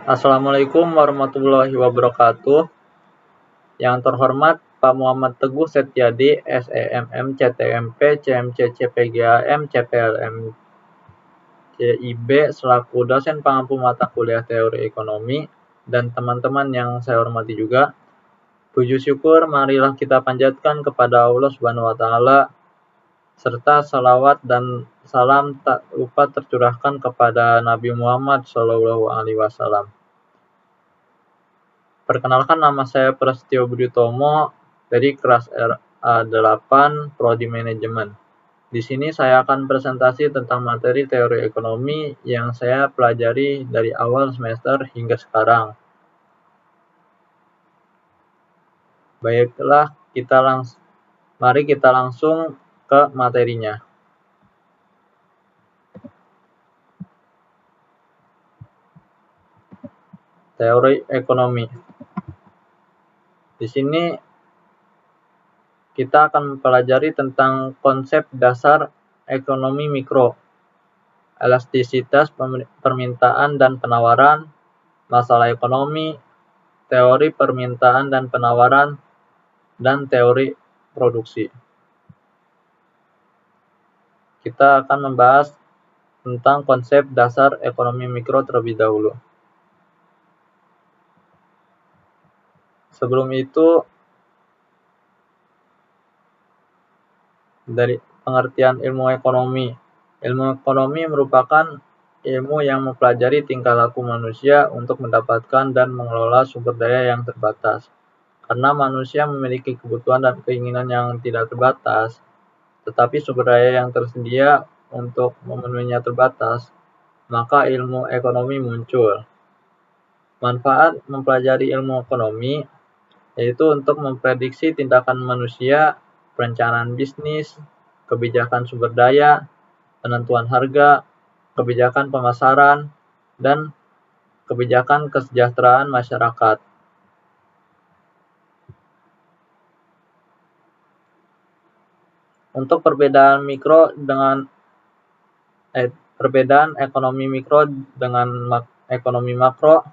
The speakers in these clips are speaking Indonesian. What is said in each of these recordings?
Assalamualaikum warahmatullahi wabarakatuh. Yang terhormat Pak Muhammad Teguh Setiadi, SEMM, CTMP, CMC, CPGAM, CPLM, CIB, selaku dosen pengampu mata kuliah teori ekonomi, dan teman-teman yang saya hormati juga. Puji syukur marilah kita panjatkan kepada Allah Subhanahu wa Ta'ala, serta salawat dan salam tak lupa tercurahkan kepada Nabi Muhammad SAW. Perkenalkan, nama saya Prasetyo Budi Utomo dari kelas RA8 Prodi Manajemen. Di sini saya akan presentasi tentang materi teori ekonomi yang saya pelajari dari awal semester hingga sekarang. Baiklah, mari kita langsung ke materinya. Teori ekonomi. Di sini kita akan mempelajari tentang konsep dasar ekonomi mikro, elastisitas permintaan dan penawaran, masalah ekonomi, teori permintaan dan penawaran, dan teori produksi. Kita akan membahas tentang konsep dasar ekonomi mikro terlebih dahulu. Sebelum itu, dari pengertian ilmu ekonomi. Ilmu ekonomi merupakan ilmu yang mempelajari tingkah laku manusia untuk mendapatkan dan mengelola sumber daya yang terbatas. Karena manusia memiliki kebutuhan dan keinginan yang tidak terbatas, tetapi sumber daya yang tersedia untuk memenuhinya terbatas, maka ilmu ekonomi muncul. Manfaat mempelajari ilmu ekonomi yaitu untuk memprediksi tindakan manusia, perencanaan bisnis, kebijakan sumber daya, penentuan harga, kebijakan pemasaran, dan kebijakan kesejahteraan masyarakat. Untuk perbedaan ekonomi mikro dengan ekonomi makro,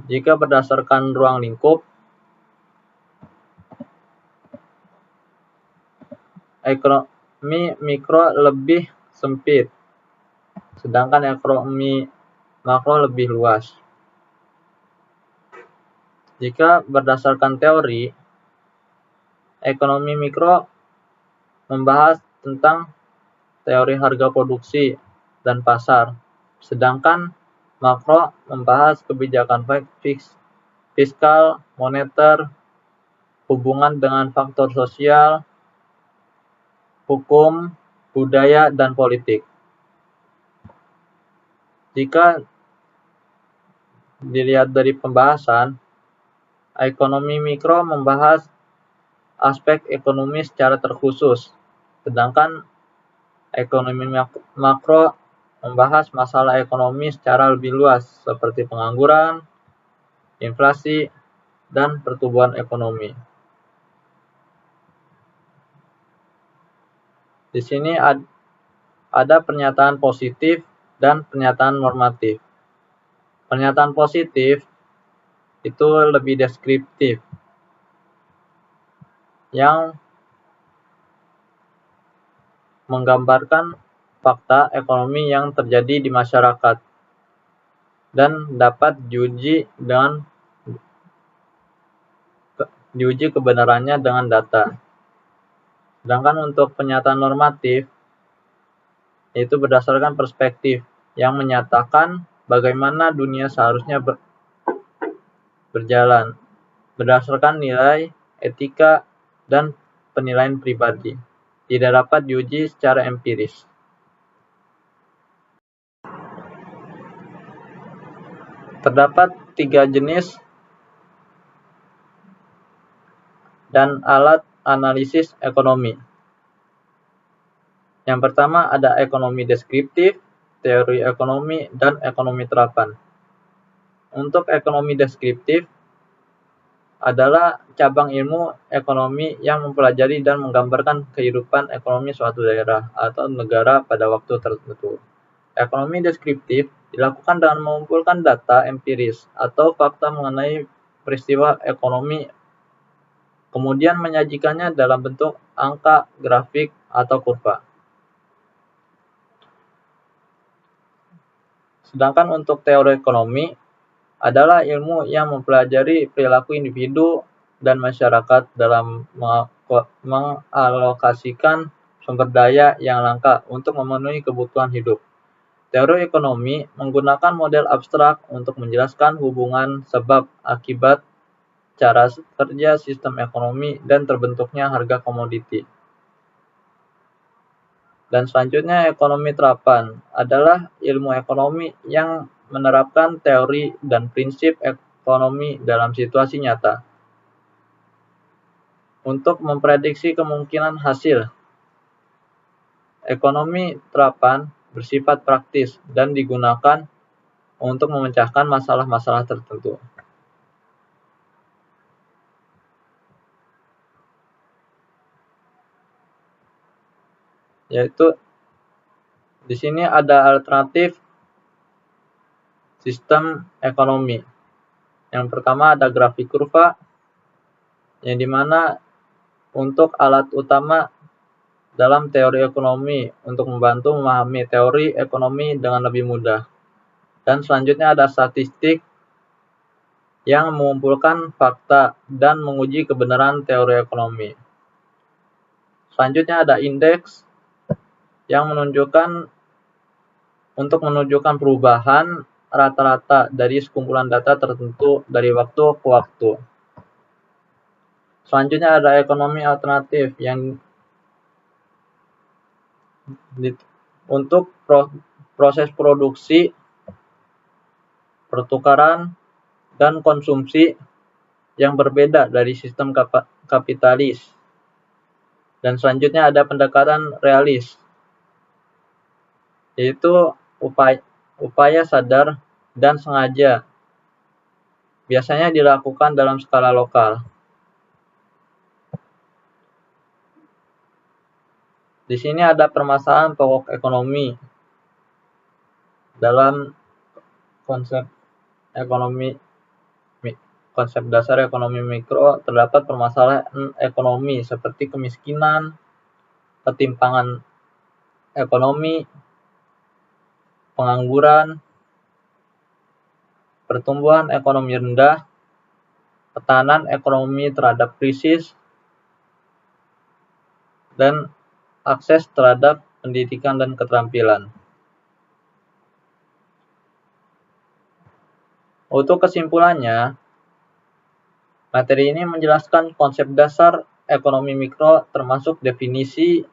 jika berdasarkan ruang lingkup, ekonomi mikro lebih sempit, sedangkan ekonomi makro lebih luas. Jika berdasarkan teori, ekonomi mikro membahas tentang teori harga produksi dan pasar, sedangkan makro membahas kebijakan fiskal, moneter, hubungan dengan faktor sosial, hukum, budaya, dan politik. Jika dilihat dari pembahasan, ekonomi mikro membahas aspek ekonomi secara terkhusus, sedangkan ekonomi makro membahas masalah ekonomi secara lebih luas seperti pengangguran, inflasi, dan pertumbuhan ekonomi. Di sini ada pernyataan positif dan pernyataan normatif. Pernyataan positif itu lebih deskriptif, yang menggambarkan fakta ekonomi yang terjadi di masyarakat dan dapat diuji kebenarannya dengan data. Sedangkan untuk pernyataan normatif, yaitu berdasarkan perspektif yang menyatakan bagaimana dunia seharusnya berjalan berdasarkan nilai, etika, dan penilaian pribadi. Tidak dapat diuji secara empiris. Terdapat 3 jenis dan alat analisis ekonomi. Yang pertama ada ekonomi deskriptif, teori ekonomi, dan ekonomi terapan. Untuk ekonomi deskriptif adalah cabang ilmu ekonomi yang mempelajari dan menggambarkan kehidupan ekonomi suatu daerah atau negara pada waktu tertentu. Ekonomi deskriptif dilakukan dengan mengumpulkan data empiris atau fakta mengenai peristiwa ekonomi, kemudian menyajikannya dalam bentuk angka, grafik, atau kurva. Sedangkan untuk teori ekonomi adalah ilmu yang mempelajari perilaku individu dan masyarakat dalam mengalokasikan sumber daya yang langka untuk memenuhi kebutuhan hidup. Teori ekonomi menggunakan model abstrak untuk menjelaskan hubungan sebab akibat, cara kerja sistem ekonomi, dan terbentuknya harga komoditi. Dan selanjutnya, ekonomi terapan adalah ilmu ekonomi yang menerapkan teori dan prinsip ekonomi dalam situasi nyata untuk memprediksi kemungkinan hasil. Ekonomi terapan bersifat praktis dan digunakan untuk memecahkan masalah-masalah tertentu. Yaitu di sini ada alternatif sistem ekonomi. Yang pertama ada grafik kurva, yang dimana untuk alat utama dalam teori ekonomi untuk membantu memahami teori ekonomi dengan lebih mudah. Dan selanjutnya ada statistik yang mengumpulkan fakta dan menguji kebenaran teori ekonomi. Selanjutnya ada indeks yang menunjukkan perubahan rata-rata dari sekumpulan data tertentu dari waktu ke waktu. Selanjutnya ada ekonomi alternatif yang untuk proses produksi, pertukaran, dan konsumsi yang berbeda dari sistem kapitalis. Dan selanjutnya ada pendekatan realis, yaitu upaya sadar dan sengaja, biasanya dilakukan dalam skala lokal. Di sini ada permasalahan pokok ekonomi. Dalam konsep dasar ekonomi mikro terdapat permasalahan ekonomi seperti kemiskinan, ketimpangan ekonomi, pengangguran, pertumbuhan ekonomi rendah, tekanan ekonomi terhadap krisis, dan akses terhadap pendidikan dan keterampilan. Untuk kesimpulannya, materi ini menjelaskan konsep dasar ekonomi mikro termasuk definisi,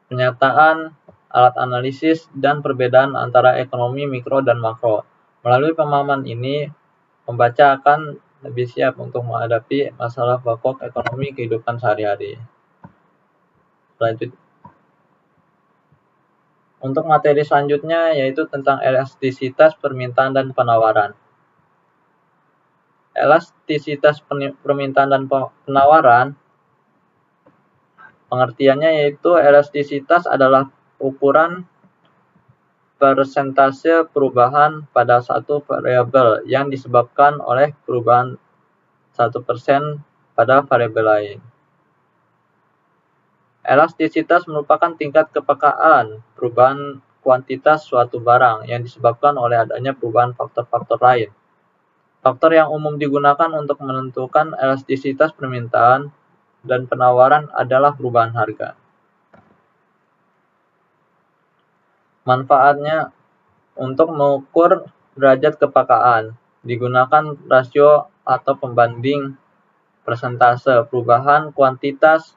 pernyataan, alat analisis, dan perbedaan antara ekonomi mikro dan makro. Melalui pemahaman ini, pembaca akan lebih siap untuk menghadapi masalah pokok ekonomi kehidupan sehari-hari. Untuk materi selanjutnya yaitu tentang elastisitas permintaan dan penawaran. Elastisitas permintaan dan penawaran, pengertiannya yaitu elastisitas adalah ukuran persentase perubahan pada satu variabel yang disebabkan oleh perubahan 1% pada variabel lain. Elastisitas merupakan tingkat kepekaan perubahan kuantitas suatu barang yang disebabkan oleh adanya perubahan faktor-faktor lain. Faktor yang umum digunakan untuk menentukan elastisitas permintaan dan penawaran adalah perubahan harga. Manfaatnya untuk mengukur derajat kepekaan, digunakan rasio atau pembanding persentase perubahan kuantitas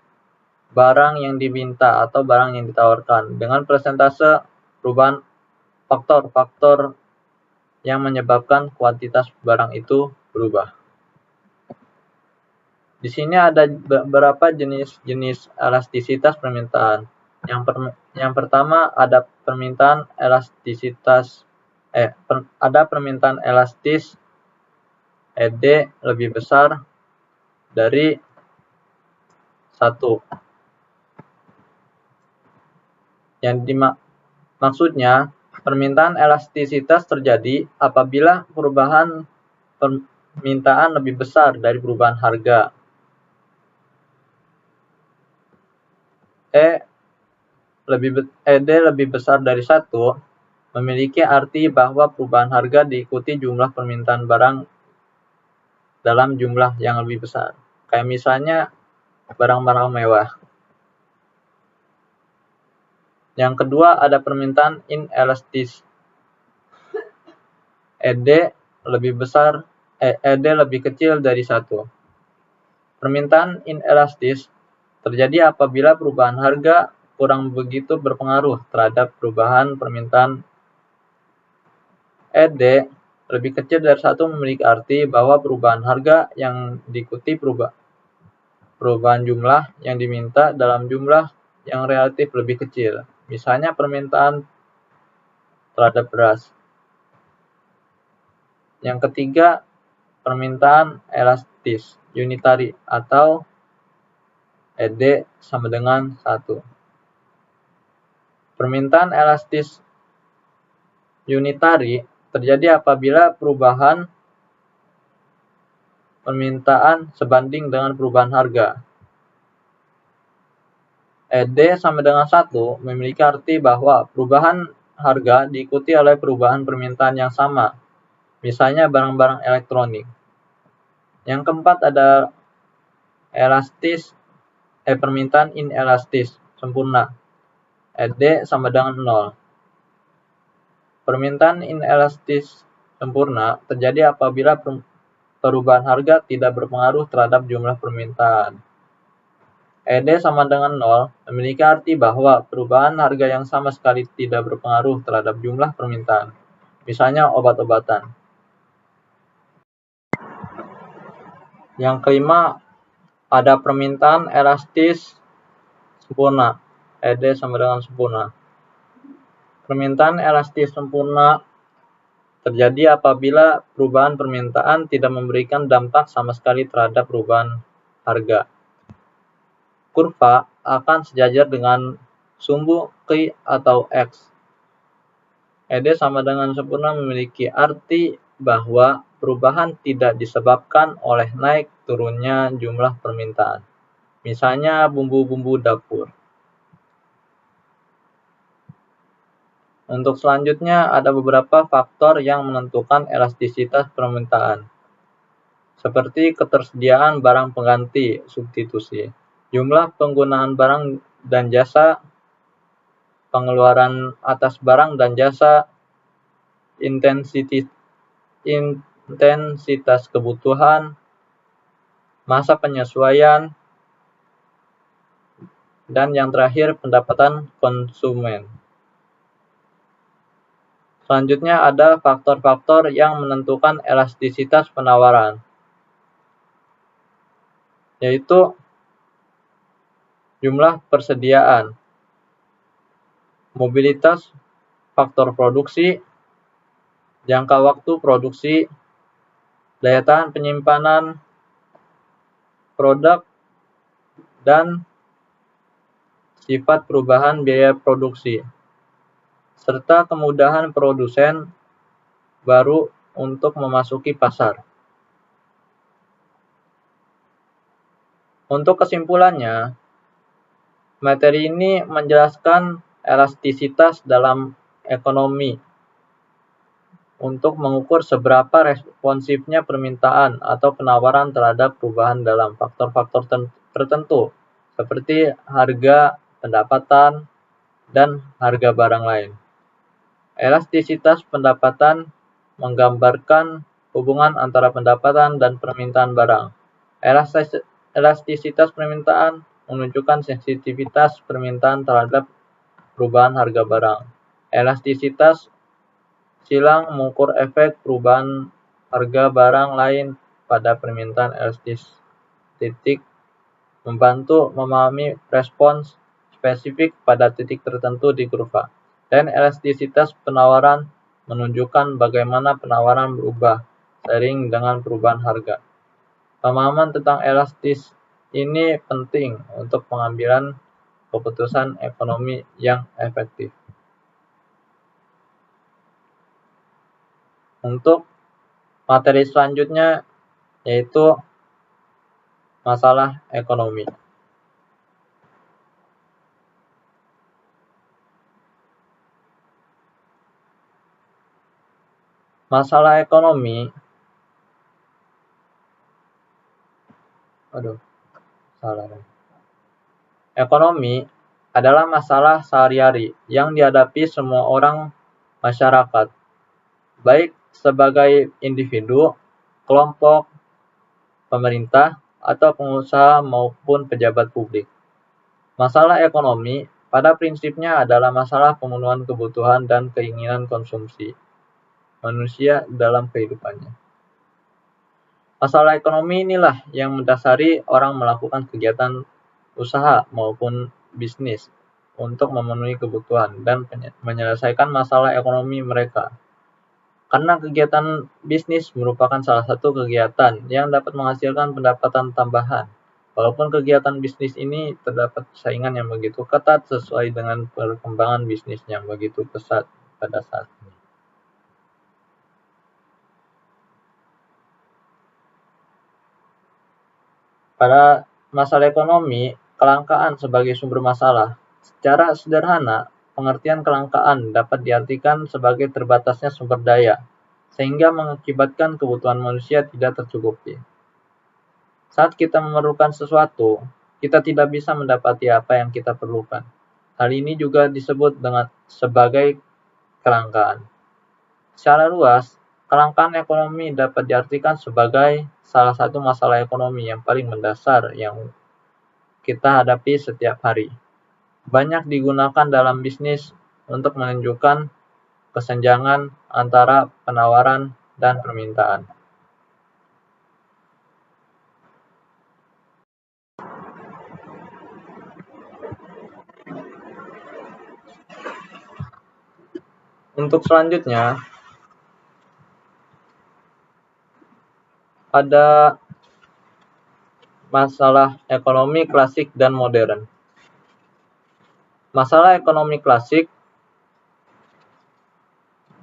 barang yang diminta atau barang yang ditawarkan dengan persentase perubahan faktor-faktor yang menyebabkan kuantitas barang itu berubah. Di sini ada beberapa jenis elastisitas permintaan. Yang pertama ada permintaan elastis ED lebih besar dari 1. Maksudnya Permintaan elastisitas terjadi apabila perubahan permintaan lebih besar dari perubahan harga. ED lebih besar dari 1 memiliki arti bahwa perubahan harga diikuti jumlah permintaan barang dalam jumlah yang lebih besar. Kayak misalnya barang-barang mewah. Yang kedua ada permintaan inelastis. ED lebih kecil dari 1. Permintaan inelastis terjadi apabila perubahan harga kurang begitu berpengaruh terhadap perubahan permintaan. ED lebih kecil dari 1 memiliki arti bahwa perubahan harga yang diikuti perubahan jumlah yang diminta dalam jumlah yang relatif lebih kecil. Misalnya permintaan terhadap beras. Yang ketiga, permintaan elastis unitary atau ED sama dengan 1. Permintaan elastis unitary terjadi apabila perubahan permintaan sebanding dengan perubahan harga. ED sama dengan 1 memiliki arti bahwa perubahan harga diikuti oleh perubahan permintaan yang sama, misalnya barang-barang elektronik. Yang keempat ada permintaan inelastis sempurna. ED sama dengan 0. Permintaan inelastis sempurna terjadi apabila perubahan harga tidak berpengaruh terhadap jumlah permintaan. ED sama dengan 0 memiliki arti bahwa perubahan harga yang sama sekali tidak berpengaruh terhadap jumlah permintaan, misalnya obat-obatan. Yang kelima, ada permintaan elastis sempurna. ED sama dengan sempurna. Permintaan elastis sempurna terjadi apabila perubahan permintaan tidak memberikan dampak sama sekali terhadap perubahan harga. Kurva akan sejajar dengan sumbu Q atau X. ED sama dengan sempurna memiliki arti bahwa perubahan tidak disebabkan oleh naik turunnya jumlah permintaan. Misalnya bumbu-bumbu dapur. Untuk selanjutnya ada beberapa faktor yang menentukan elastisitas permintaan. Seperti ketersediaan barang pengganti, substitusi, jumlah penggunaan barang dan jasa, pengeluaran atas barang dan jasa, intensitas kebutuhan, masa penyesuaian, dan yang terakhir pendapatan konsumen. Selanjutnya ada faktor-faktor yang menentukan elastisitas penawaran, yaitu jumlah persediaan, mobilitas faktor produksi, jangka waktu produksi, daya tahan penyimpanan produk, dan sifat perubahan biaya produksi, serta kemudahan produsen baru untuk memasuki pasar. Untuk kesimpulannya, materi ini menjelaskan elastisitas dalam ekonomi untuk mengukur seberapa responsifnya permintaan atau penawaran terhadap perubahan dalam faktor-faktor tertentu, seperti harga, pendapatan, dan harga barang lain. Elastisitas pendapatan menggambarkan hubungan antara pendapatan dan permintaan barang. Elastisitas permintaan menunjukkan sensitivitas permintaan terhadap perubahan harga barang. Elastisitas silang mengukur efek perubahan harga barang lain pada permintaan. Elastistik membantu memahami respons spesifik pada titik tertentu di kurva. Dan elastisitas penawaran menunjukkan bagaimana penawaran berubah seiring dengan perubahan harga. Pemahaman tentang elastis ini penting untuk pengambilan keputusan ekonomi yang efektif. Untuk materi selanjutnya yaitu masalah ekonomi. Masalah ekonomi, Ekonomi adalah masalah sehari-hari yang dihadapi semua orang masyarakat, baik sebagai individu, kelompok, pemerintah, atau pengusaha maupun pejabat publik. Masalah ekonomi pada prinsipnya adalah masalah pemenuhan kebutuhan dan keinginan konsumsi manusia dalam kehidupannya. Masalah ekonomi inilah yang mendasari orang melakukan kegiatan usaha maupun bisnis untuk memenuhi kebutuhan dan menyelesaikan masalah ekonomi mereka. Karena kegiatan bisnis merupakan salah satu kegiatan yang dapat menghasilkan pendapatan tambahan. Walaupun kegiatan bisnis ini terdapat saingan yang begitu ketat sesuai dengan perkembangan bisnis yang begitu pesat pada saat ini. Pada masalah ekonomi, kelangkaan sebagai sumber masalah. Secara sederhana, pengertian kelangkaan dapat diartikan sebagai terbatasnya sumber daya, sehingga mengakibatkan kebutuhan manusia tidak tercukupi. Saat kita memerlukan sesuatu, kita tidak bisa mendapati apa yang kita perlukan. Hal ini juga disebut sebagai kelangkaan. Secara luas, kelangkaan ekonomi dapat diartikan sebagai salah satu masalah ekonomi yang paling mendasar yang kita hadapi setiap hari. Banyak digunakan dalam bisnis untuk menunjukkan kesenjangan antara penawaran dan permintaan. Untuk selanjutnya, ada masalah ekonomi klasik dan modern. Masalah ekonomi klasik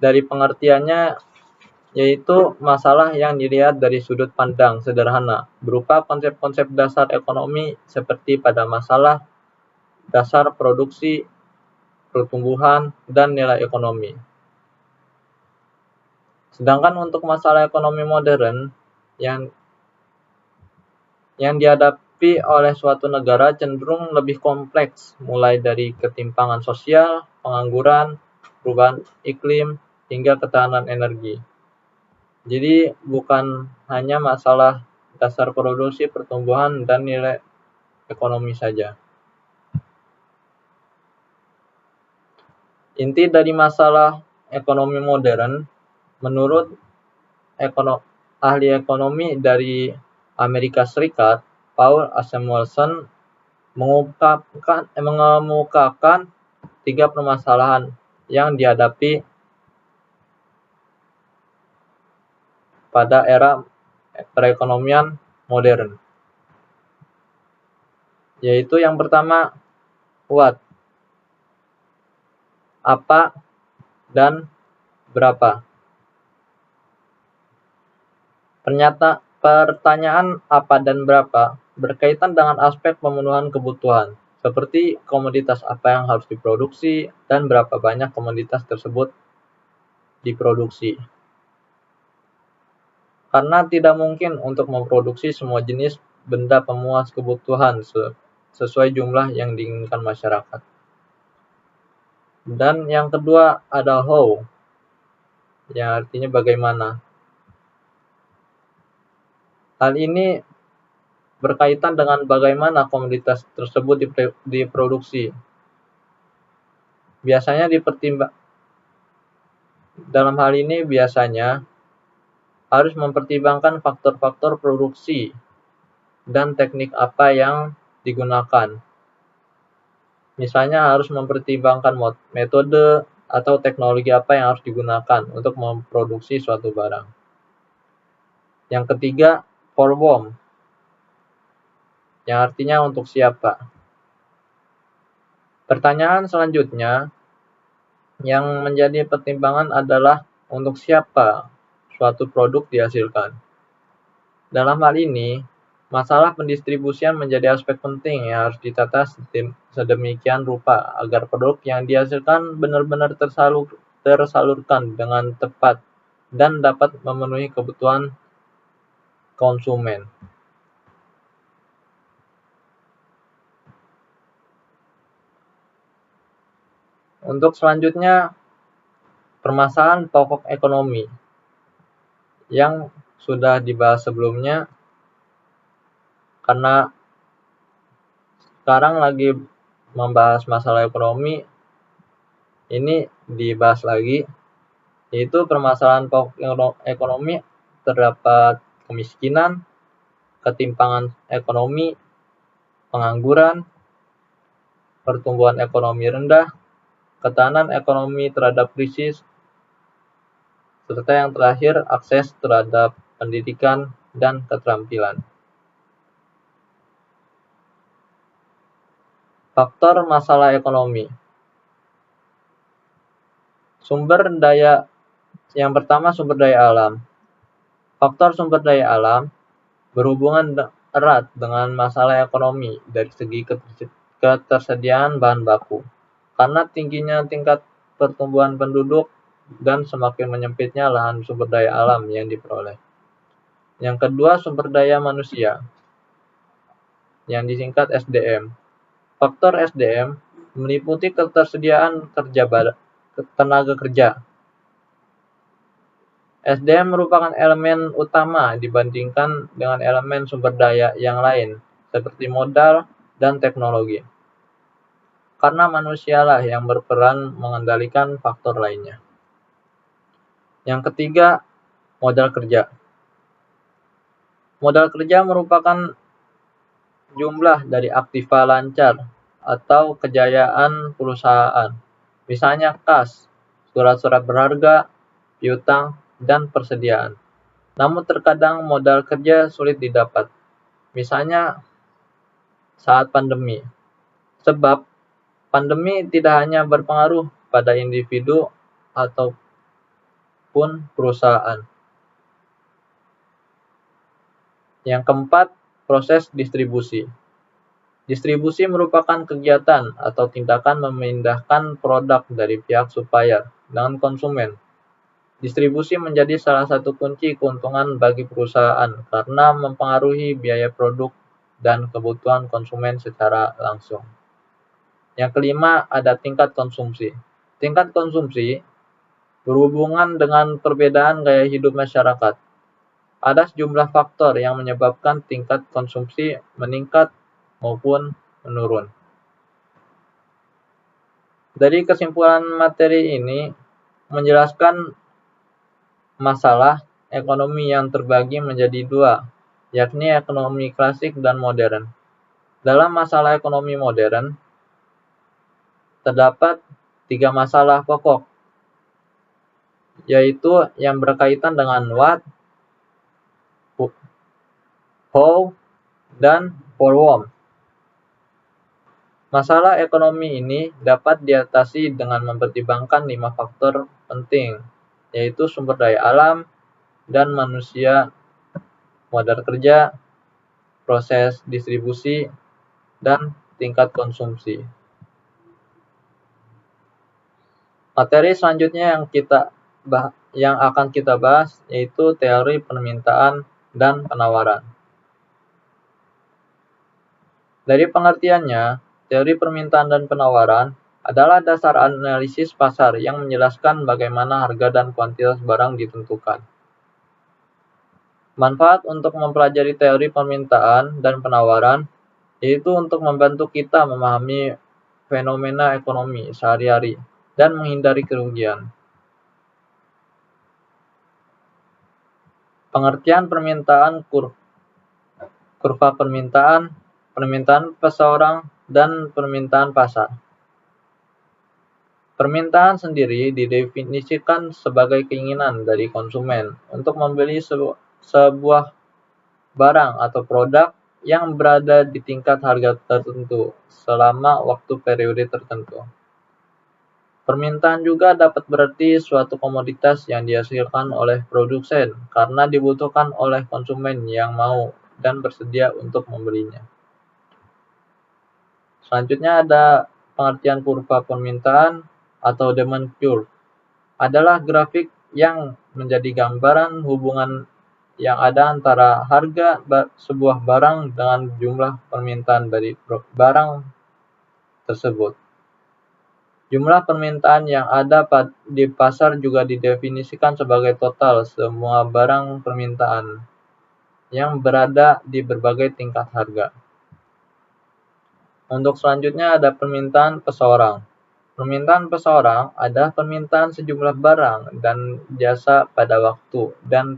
dari pengertiannya yaitu masalah yang dilihat dari sudut pandang sederhana, berupa konsep-konsep dasar ekonomi seperti pada masalah dasar produksi, pertumbuhan, dan nilai ekonomi. Sedangkan untuk masalah ekonomi modern yang dihadapi oleh suatu negara cenderung lebih kompleks, mulai dari ketimpangan sosial, pengangguran, perubahan iklim, hingga ketahanan energi. Jadi bukan hanya masalah dasar produksi, pertumbuhan, dan nilai ekonomi saja. Inti dari masalah ekonomi modern, menurut ahli ekonomi dari Amerika Serikat, Paul Samuelson, mengemukakan 3 permasalahan yang dihadapi pada era perekonomian modern. Yaitu yang pertama, what, apa, dan berapa. Pertanyaan apa dan berapa berkaitan dengan aspek pemenuhan kebutuhan, seperti komoditas apa yang harus diproduksi dan berapa banyak komoditas tersebut diproduksi. Karena tidak mungkin untuk memproduksi semua jenis benda pemuas kebutuhan sesuai jumlah yang diinginkan masyarakat. Dan yang kedua ada how, yang artinya bagaimana. Hal ini berkaitan dengan bagaimana komoditas tersebut diproduksi. Dalam hal ini biasanya harus mempertimbangkan faktor-faktor produksi dan teknik apa yang digunakan. Misalnya harus mempertimbangkan metode atau teknologi apa yang harus digunakan untuk memproduksi suatu barang. Yang ketiga, for whom, yang artinya untuk siapa. Pertanyaan selanjutnya yang menjadi pertimbangan adalah untuk siapa suatu produk dihasilkan. Dalam hal ini, masalah pendistribusian menjadi aspek penting yang harus ditata sedemikian rupa agar produk yang dihasilkan benar-benar tersalurkan dengan tepat dan dapat memenuhi kebutuhan konsumen. Untuk selanjutnya, permasalahan pokok ekonomi yang sudah dibahas sebelumnya, karena sekarang lagi membahas masalah ekonomi, ini dibahas lagi, yaitu permasalahan pokok ekonomi terdapat kemiskinan, ketimpangan ekonomi, pengangguran, pertumbuhan ekonomi rendah, ketahanan ekonomi terhadap krisis, serta yang terakhir akses terhadap pendidikan dan keterampilan. Faktor masalah ekonomi. Sumber daya yang pertama, sumber daya alam. Faktor sumber daya alam berhubungan erat dengan masalah ekonomi dari segi ketersediaan bahan baku. Karena tingginya tingkat pertumbuhan penduduk dan semakin menyempitnya lahan sumber daya alam yang diperoleh. Yang kedua, sumber daya manusia, yang disingkat SDM. Faktor SDM meliputi ketersediaan tenaga kerja. SDM merupakan elemen utama dibandingkan dengan elemen sumber daya yang lain, seperti modal dan teknologi. Karena manusialah yang berperan mengendalikan faktor lainnya. Yang ketiga, modal kerja. Modal kerja merupakan jumlah dari aktiva lancar atau kejayaan perusahaan, misalnya kas, surat-surat berharga, piutang, dan persediaan. Namun terkadang modal kerja sulit didapat, misalnya saat pandemi. Sebab pandemi tidak hanya berpengaruh pada individu ataupun perusahaan. Yang keempat, proses distribusi. Distribusi merupakan kegiatan atau tindakan memindahkan produk dari pihak supplier dengan konsumen. Distribusi menjadi salah satu kunci keuntungan bagi perusahaan karena mempengaruhi biaya produk dan kebutuhan konsumen secara langsung. Yang kelima, ada tingkat konsumsi. Tingkat konsumsi berhubungan dengan perbedaan gaya hidup masyarakat. Ada sejumlah faktor yang menyebabkan tingkat konsumsi meningkat maupun menurun. Dari kesimpulan materi ini menjelaskan masalah ekonomi yang terbagi menjadi dua, yakni ekonomi klasik dan modern. Dalam masalah ekonomi modern, terdapat 3 masalah pokok, yaitu yang berkaitan dengan what, how, dan for whom. Masalah ekonomi ini dapat diatasi dengan mempertimbangkan 5 faktor penting, yaitu sumber daya alam dan manusia, modal kerja, proses distribusi, dan tingkat konsumsi. Materi selanjutnya yang akan kita bahas yaitu teori permintaan dan penawaran. Dari pengertiannya, teori permintaan dan penawaran adalah dasar analisis pasar yang menjelaskan bagaimana harga dan kuantitas barang ditentukan. Manfaat untuk mempelajari teori permintaan dan penawaran yaitu untuk membantu kita memahami fenomena ekonomi sehari-hari dan menghindari kerugian. Pengertian permintaan, kurva permintaan, permintaan seseorang, dan permintaan pasar. Permintaan sendiri didefinisikan sebagai keinginan dari konsumen untuk membeli sebuah barang atau produk yang berada di tingkat harga tertentu selama waktu periode tertentu. Permintaan juga dapat berarti suatu komoditas yang dihasilkan oleh produsen karena dibutuhkan oleh konsumen yang mau dan bersedia untuk membelinya. Selanjutnya ada pengertian kurva permintaan atau demand curve. Adalah grafik yang menjadi gambaran hubungan yang ada antara harga sebuah barang dengan jumlah permintaan dari barang tersebut. Jumlah permintaan yang ada di pasar juga didefinisikan sebagai total semua barang permintaan yang berada di berbagai tingkat harga. Untuk selanjutnya ada permintaan peseorang. Permintaan peseorang adalah permintaan sejumlah barang dan jasa pada waktu dan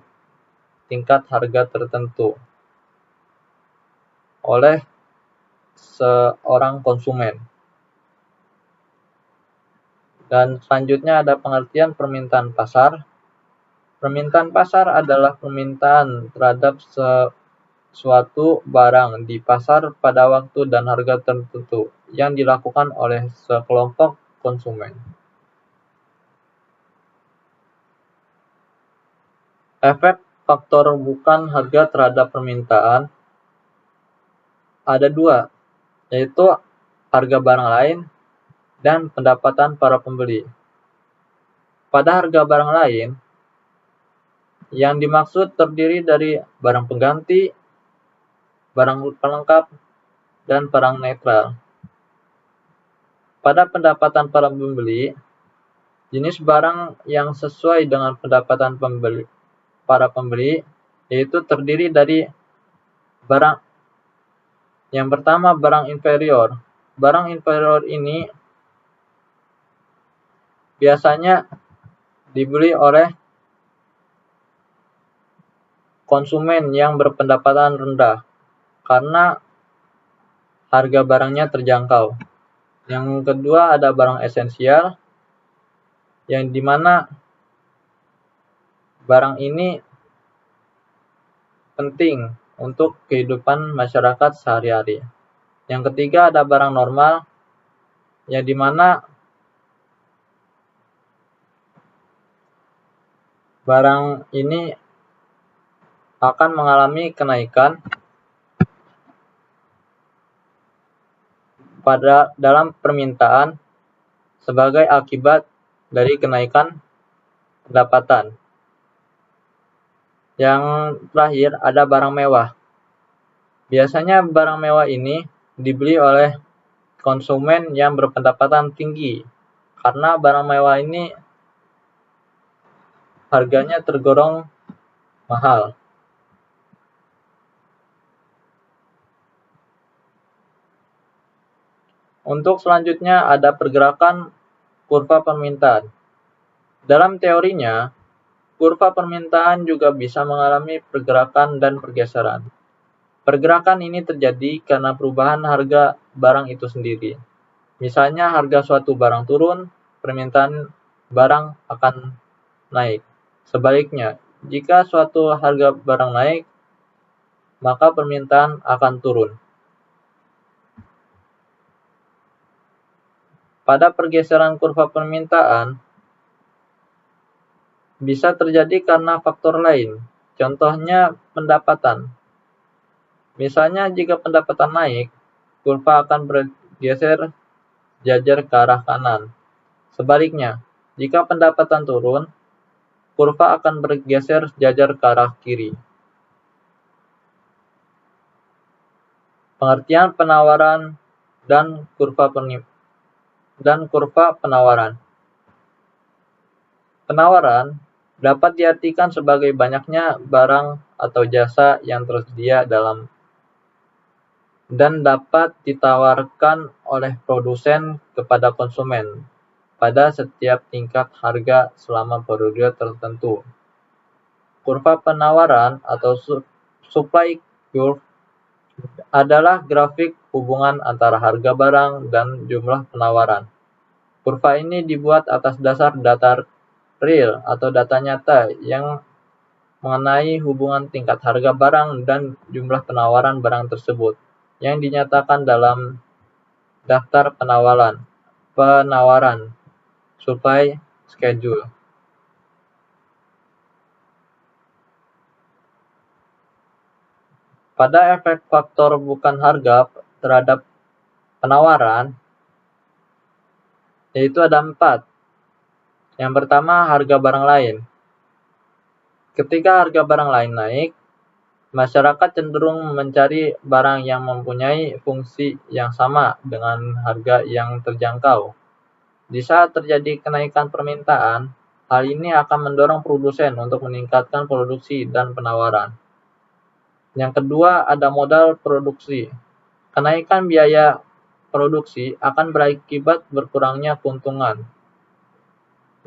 tingkat harga tertentu oleh seorang konsumen. Dan selanjutnya ada pengertian permintaan pasar. Permintaan pasar adalah permintaan terhadap suatu barang di pasar pada waktu dan harga tertentu yang dilakukan oleh sekelompok konsumen. Efek faktor bukan harga terhadap permintaan ada dua, yaitu harga barang lain dan pendapatan para pembeli. Pada harga barang lain, yang dimaksud terdiri dari barang pengganti, barang pelengkap, dan barang netral. Pada pendapatan para pembeli, jenis barang yang sesuai dengan pendapatan para pembeli yaitu terdiri dari barang yang pertama, barang inferior. Barang inferior ini biasanya dibeli oleh konsumen yang berpendapatan rendah karena harga barangnya terjangkau. Yang kedua ada barang esensial, yang dimana barang ini penting untuk kehidupan masyarakat sehari-hari. Yang ketiga ada barang normal, yang dimana barang ini akan mengalami kenaikan dalam permintaan sebagai akibat dari kenaikan pendapatan. Yang terakhir ada barang mewah. Biasanya barang mewah ini dibeli oleh konsumen yang berpendapatan tinggi karena barang mewah ini harganya tergolong mahal. Untuk selanjutnya ada pergerakan kurva permintaan. Dalam teorinya, kurva permintaan juga bisa mengalami pergerakan dan pergeseran. Pergerakan ini terjadi karena perubahan harga barang itu sendiri. Misalnya harga suatu barang turun, permintaan barang akan naik. Sebaliknya, jika suatu harga barang naik, maka permintaan akan turun. Pada pergeseran kurva permintaan, bisa terjadi karena faktor lain, contohnya pendapatan. Misalnya jika pendapatan naik, kurva akan bergeser jajar ke arah kanan. Sebaliknya, jika pendapatan turun, kurva akan bergeser jajar ke arah kiri. Pengertian penawaran dan kurva penawaran. Penawaran dapat diartikan sebagai banyaknya barang atau jasa yang tersedia dan dapat ditawarkan oleh produsen kepada konsumen pada setiap tingkat harga selama periode tertentu. Kurva penawaran atau supply curve adalah grafik hubungan antara harga barang dan jumlah penawaran. Kurva ini dibuat atas dasar data real atau data nyata yang mengenai hubungan tingkat harga barang dan jumlah penawaran barang tersebut yang dinyatakan dalam daftar penawaran. supply schedule. Pada efek faktor bukan harga terhadap penawaran, yaitu ada 4. Yang pertama, harga barang lain. Ketika harga barang lain naik, masyarakat cenderung mencari barang yang mempunyai fungsi yang sama dengan harga yang terjangkau. Di saat terjadi kenaikan permintaan, hal ini akan mendorong produsen untuk meningkatkan produksi dan penawaran. Yang kedua, ada modal produksi. Kenaikan biaya produksi akan berakibat berkurangnya keuntungan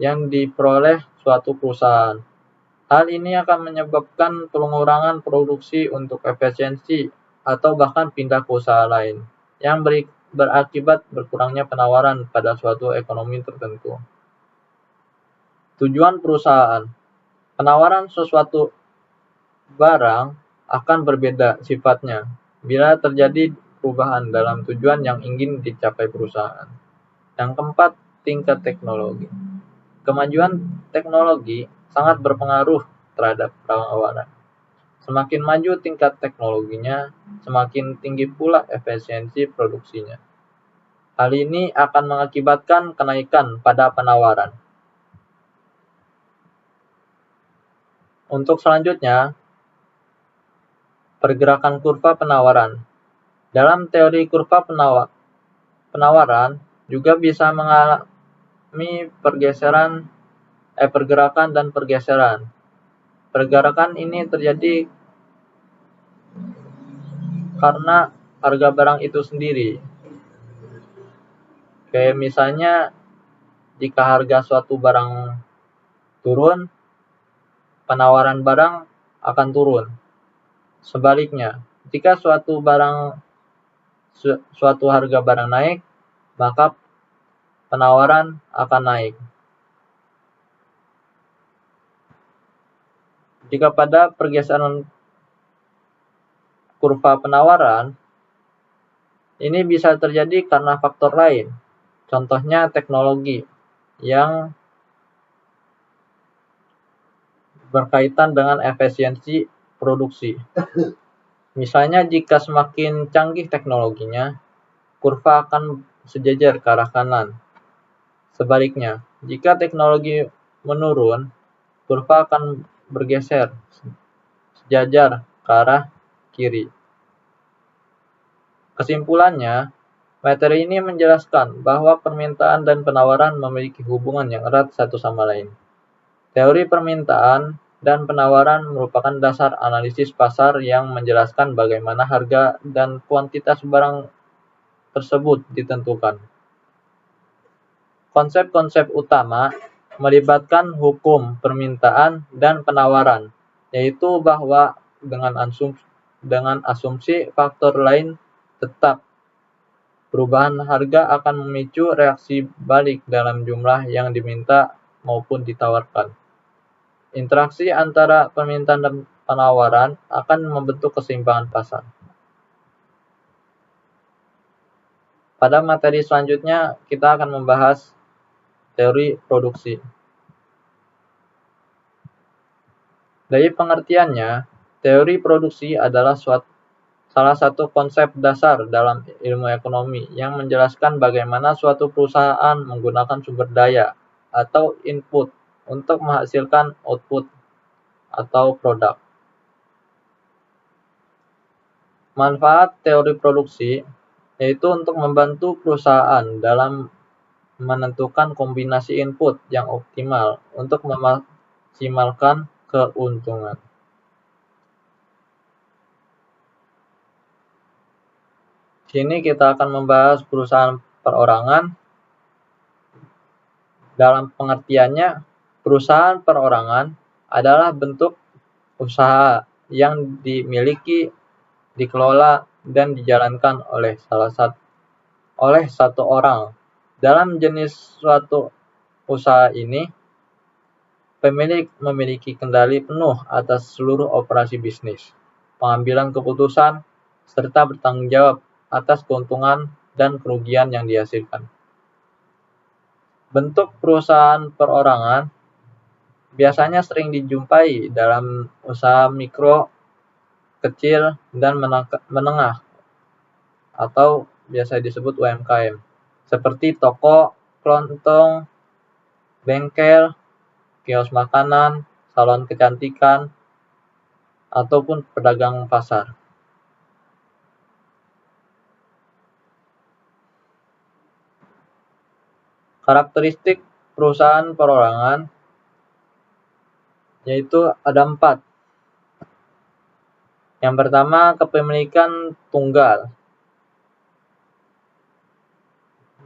yang diperoleh suatu perusahaan. Hal ini akan menyebabkan pengurangan produksi untuk efisiensi atau bahkan pindah ke usaha lain, yang berakibat berkurangnya penawaran pada suatu ekonomi tertentu. Tujuan perusahaan. Penawaran sesuatu barang akan berbeda sifatnya bila terjadi perubahan dalam tujuan yang ingin dicapai perusahaan. Yang keempat, tingkat teknologi. Kemajuan teknologi sangat berpengaruh terhadap penawaran. Semakin maju tingkat teknologinya, semakin tinggi pula efisiensi produksinya. Hal ini akan mengakibatkan kenaikan pada penawaran. Untuk selanjutnya, pergerakan kurva penawaran. Dalam teori kurva penawaran juga bisa mengalami pergerakan dan pergeseran. Pergerakan ini terjadi karena harga barang itu sendiri. Kayak misalnya, jika harga suatu barang turun, penawaran barang akan turun. Sebaliknya, jika suatu harga barang naik, maka penawaran akan naik. Jika pada pergeseran kurva penawaran, ini bisa terjadi karena faktor lain. Contohnya teknologi yang berkaitan dengan efisiensi produksi. Misalnya, jika semakin canggih teknologinya, kurva akan sejajar ke arah kanan. Sebaliknya, jika teknologi menurun, kurva akan bergeser sejajar ke arah kiri. Kesimpulannya, materi ini menjelaskan bahwa permintaan dan penawaran memiliki hubungan yang erat satu sama lain. Teori permintaan dan penawaran merupakan dasar analisis pasar yang menjelaskan bagaimana harga dan kuantitas barang tersebut ditentukan. Konsep-konsep utama melibatkan hukum permintaan dan penawaran, yaitu bahwa dengan asumsi faktor lain tetap, perubahan harga akan memicu reaksi balik dalam jumlah yang diminta maupun ditawarkan. Interaksi antara permintaan dan penawaran akan membentuk keseimbangan pasar. Pada materi selanjutnya, kita akan membahas teori produksi. Dari pengertiannya, teori produksi adalah salah satu konsep dasar dalam ilmu ekonomi yang menjelaskan bagaimana suatu perusahaan menggunakan sumber daya atau input untuk menghasilkan output atau produk. Manfaat teori produksi yaitu untuk membantu perusahaan dalam menentukan kombinasi input yang optimal untuk memaksimalkan keuntungan. Sini kita akan membahas perusahaan perorangan. Dalam pengertiannya, perusahaan perorangan adalah bentuk usaha yang dimiliki, dikelola, dan dijalankan oleh satu orang. Dalam jenis suatu usaha ini, pemilik memiliki kendali penuh atas seluruh operasi bisnis, pengambilan keputusan, serta bertanggung jawab atas keuntungan dan kerugian yang dihasilkan. Bentuk perusahaan perorangan biasanya sering dijumpai dalam usaha mikro, kecil, dan menengah atau biasa disebut UMKM, seperti toko, kelontong, bengkel, kios makanan, salon kecantikan, ataupun pedagang pasar. Karakteristik perusahaan perorangan yaitu ada 4. Yang pertama, kepemilikan tunggal.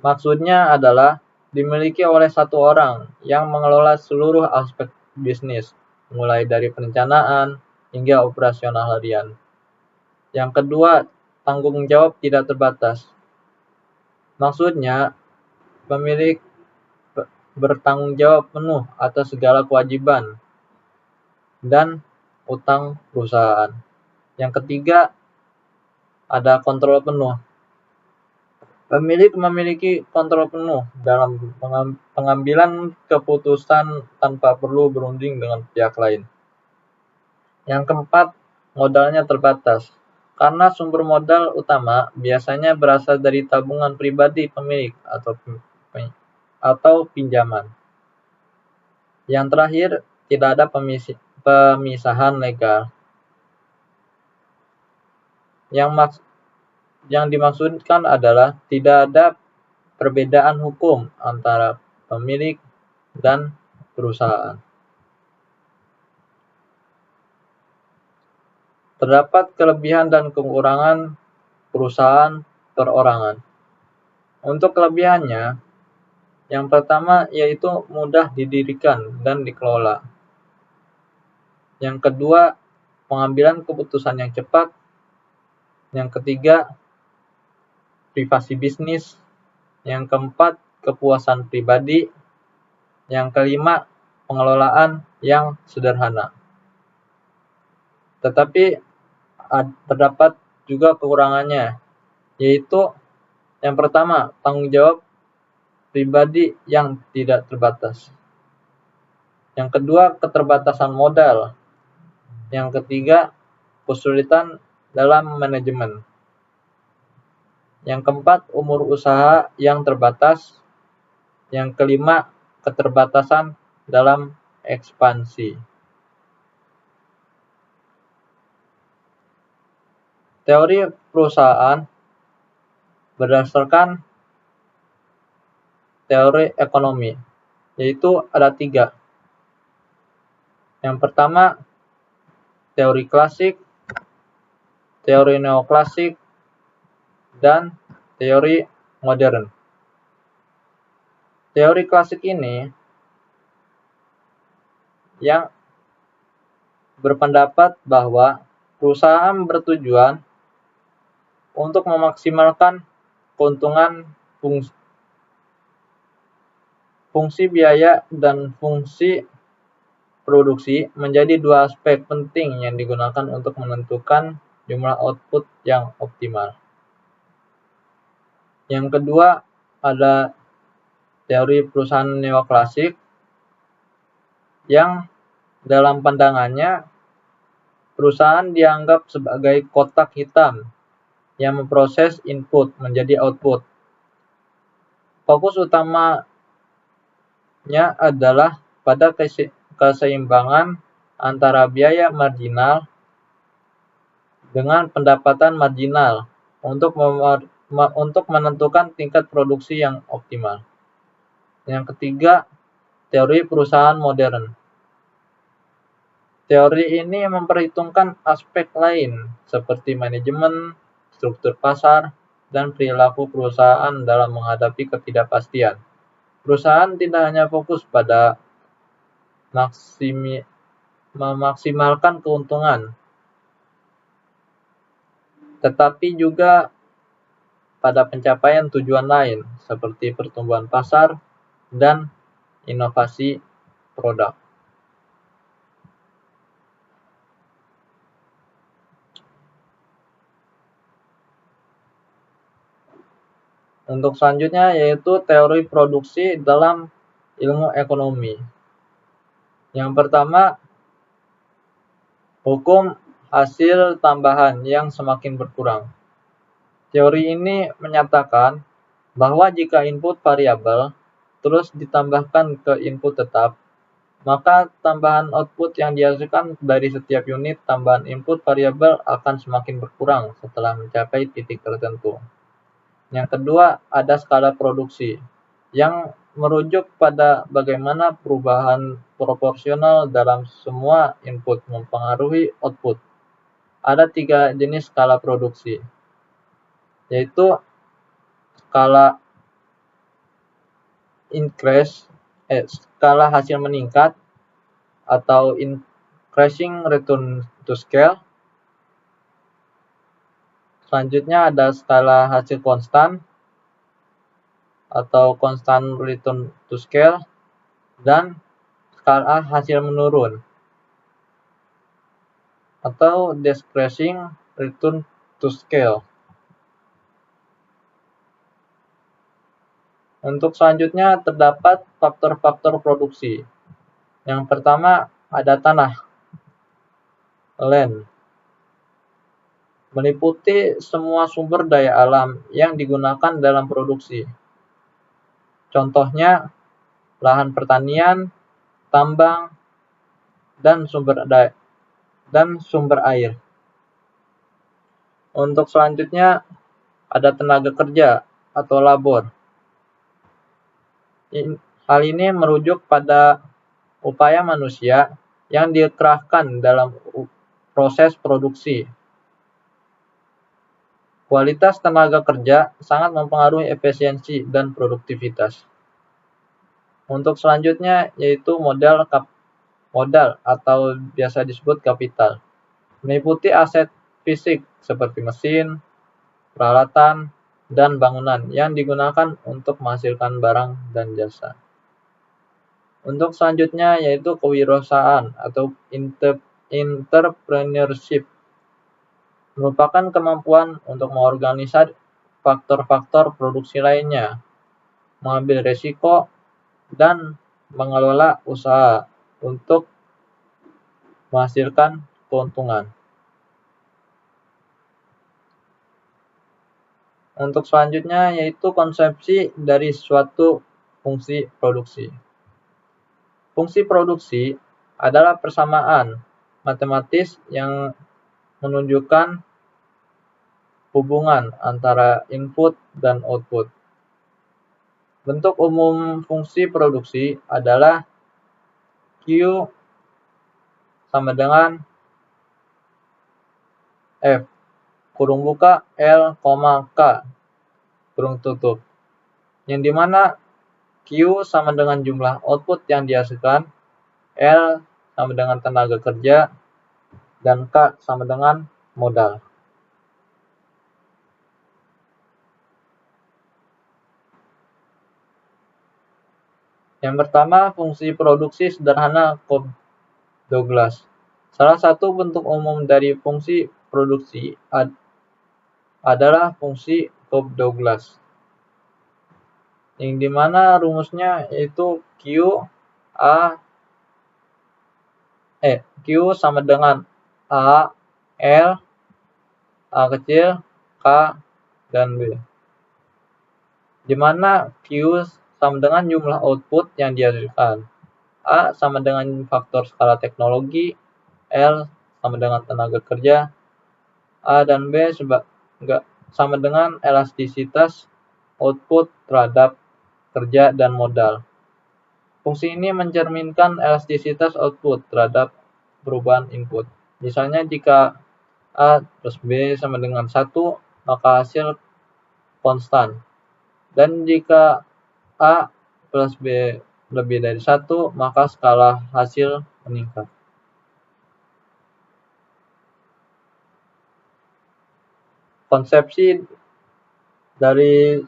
Maksudnya adalah dimiliki oleh satu orang yang mengelola seluruh aspek bisnis, mulai dari perencanaan hingga operasional harian. Yang kedua, tanggung jawab tidak terbatas. Maksudnya, pemilik bertanggung jawab penuh atas segala kewajiban dan utang perusahaan. Yang ketiga, ada kontrol penuh. Pemilik memiliki kontrol penuh dalam pengambilan keputusan tanpa perlu berunding dengan pihak lain. Yang keempat, modalnya terbatas. Karena sumber modal utama biasanya berasal dari tabungan pribadi pemilik atau pinjaman. Yang terakhir, tidak ada pemisahan legal. Yang dimaksudkan adalah tidak ada perbedaan hukum antara pemilik dan perusahaan. Terdapat kelebihan dan kekurangan perusahaan perorangan. Untuk kelebihannya, yang pertama yaitu mudah didirikan dan dikelola. Yang kedua, pengambilan keputusan yang cepat. Yang ketiga, privasi bisnis. Yang keempat, kepuasan pribadi. Yang kelima, pengelolaan yang sederhana. Tetapi terdapat juga kekurangannya, yaitu yang pertama, tanggung jawab pribadi yang tidak terbatas. Yang kedua, keterbatasan modal. Yang ketiga, kesulitan dalam manajemen. Yang keempat, umur usaha yang terbatas. Yang kelima, keterbatasan dalam ekspansi. Teori perusahaan berdasarkan teori ekonomi, yaitu ada 3. Yang pertama, teori klasik, teori neoklasik, dan teori modern. Teori klasik ini yang berpendapat bahwa perusahaan bertujuan untuk memaksimalkan keuntungan fungsi biaya dan fungsi produksi menjadi 2 aspek penting yang digunakan untuk menentukan jumlah output yang optimal. Yang kedua, ada teori perusahaan neoklasik yang dalam pandangannya perusahaan dianggap sebagai kotak hitam yang memproses input menjadi output. Fokus utamanya adalah pada keseimbangan antara biaya marginal dengan pendapatan marginal untuk menentukan tingkat produksi yang optimal. Yang ketiga, teori perusahaan modern. Teori ini memperhitungkan aspek lain seperti manajemen, struktur pasar, dan perilaku perusahaan dalam menghadapi ketidakpastian. Perusahaan tidak hanya fokus pada memaksimalkan keuntungan, tetapi juga pada pencapaian tujuan lain seperti pertumbuhan pasar dan inovasi produk. Untuk selanjutnya yaitu teori produksi dalam ilmu ekonomi. Yang pertama, hukum hasil tambahan yang semakin berkurang. Teori ini menyatakan bahwa jika input variabel terus ditambahkan ke input tetap, maka tambahan output yang dihasilkan dari setiap unit tambahan input variabel akan semakin berkurang setelah mencapai titik tertentu. Yang kedua, ada skala produksi, yang merujuk pada bagaimana perubahan proporsional dalam semua input mempengaruhi output. Ada 3 jenis skala produksi, yaitu skala increase, skala hasil meningkat, atau increasing return to scale. Selanjutnya ada skala hasil konstan atau constant return to scale, dan skala hasil menurun atau decreasing return to scale. Untuk selanjutnya terdapat faktor-faktor produksi. Yang pertama ada tanah, land, meliputi semua sumber daya alam yang digunakan dalam produksi. Contohnya lahan pertanian, tambang, dan sumber air. Untuk selanjutnya ada tenaga kerja atau labor. Hal ini merujuk pada upaya manusia yang dikerahkan dalam proses produksi. Kualitas tenaga kerja sangat mempengaruhi efisiensi dan produktivitas. Untuk selanjutnya yaitu modal atau biasa disebut kapital. Meliputi aset fisik seperti mesin, peralatan, dan bangunan yang digunakan untuk menghasilkan barang dan jasa. Untuk selanjutnya yaitu kewirausahaan atau entrepreneurship, merupakan kemampuan untuk mengorganisasi faktor-faktor produksi lainnya, mengambil risiko, dan mengelola usaha untuk menghasilkan keuntungan. Untuk selanjutnya yaitu konsepsi dari suatu fungsi produksi. Fungsi produksi adalah persamaan matematis yang menunjukkan hubungan antara input dan output. Bentuk umum fungsi produksi adalah Q sama dengan F, kurung buka, L, K, kurung tutup. Yang dimana Q sama dengan jumlah output yang dihasilkan, L sama dengan tenaga kerja, dan K sama dengan modal. Yang pertama, fungsi produksi sederhana Cobb-Douglas. Salah satu bentuk umum dari fungsi produksi adalah fungsi Cobb-Douglas, yang dimana rumusnya yaitu Q sama dengan A, L, A kecil, K, dan B. Dimana Q sama dengan jumlah output yang dihasilkan, A sama dengan faktor skala teknologi, L sama dengan tenaga kerja, A dan B sama dengan elastisitas output terhadap kerja dan modal. Fungsi ini mencerminkan elastisitas output terhadap perubahan input. Misalnya jika A plus B sama dengan 1, maka hasil konstan. Dan jika A plus B lebih dari 1, maka skala hasil meningkat. Konsepsi dari